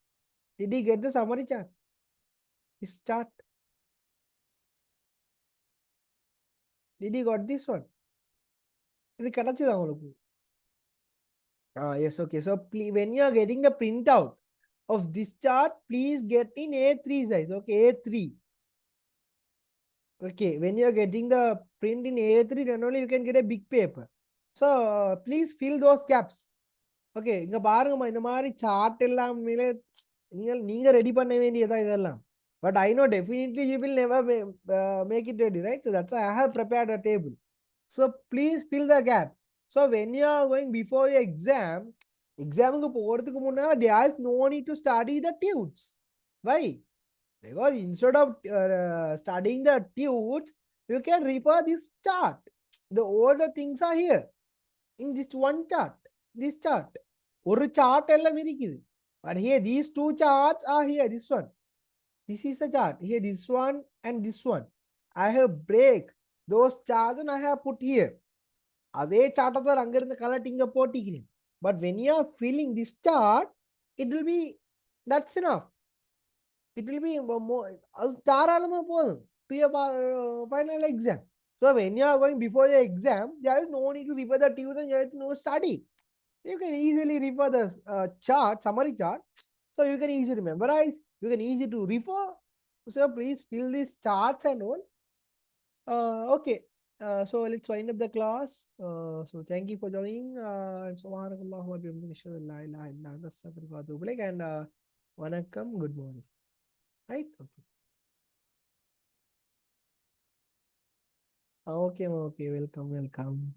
Did you get the summary chart? This chart. Did you got this one? Yes, okay. So please, when you are getting the printout of this chart, please get in A3 size. Okay, A3. Okay, when you are getting the print in A3, then only you can get a big paper. So please fill those gaps. Okay, இங்க பாருங்கம்மா, இந்த மாதிரி chart எல்லாம் நீங்க ready பண்ண வேண்டியதா இதெல்லாம். But I know definitely you will never make it ready, right? So that's why I have prepared a table. So please fill the gap. So when you are going before your exam போறதுக்கு முன்னாடி there is no need to study the tutes. Why? Because instead of studying the tutes, you can refer this chart. All the things are here in this one chart. This chart. ஒரு chart எல்லாம் இருக்குது. But here these two charts are here. This one. This is a chart. Here this one and this one. I have break those charts and I have put here. அதே chart தான் அங்க இருந்து கலட்டி இங்க போட்டிக்கிறேன். But when you are filling this chart, it will be, that's enough. It will be more தாராளமா போதும் to your final exam. So when you are going before your exam, there is no need to refer the tutor and you have to know study. You can easily refer the chart, summary chart, So you can easily memorize, you can easy to refer. So please fill these charts and all. Okay. So let's wind up the class. So thank you for joining. Subhanakallah wa bihamdihi, ashhadu an la ilaha illa anta, astaghfiruka wa atubu ilaik. And vanakkam, good morning. Right? Okay. Okay, okay. Welcome, welcome.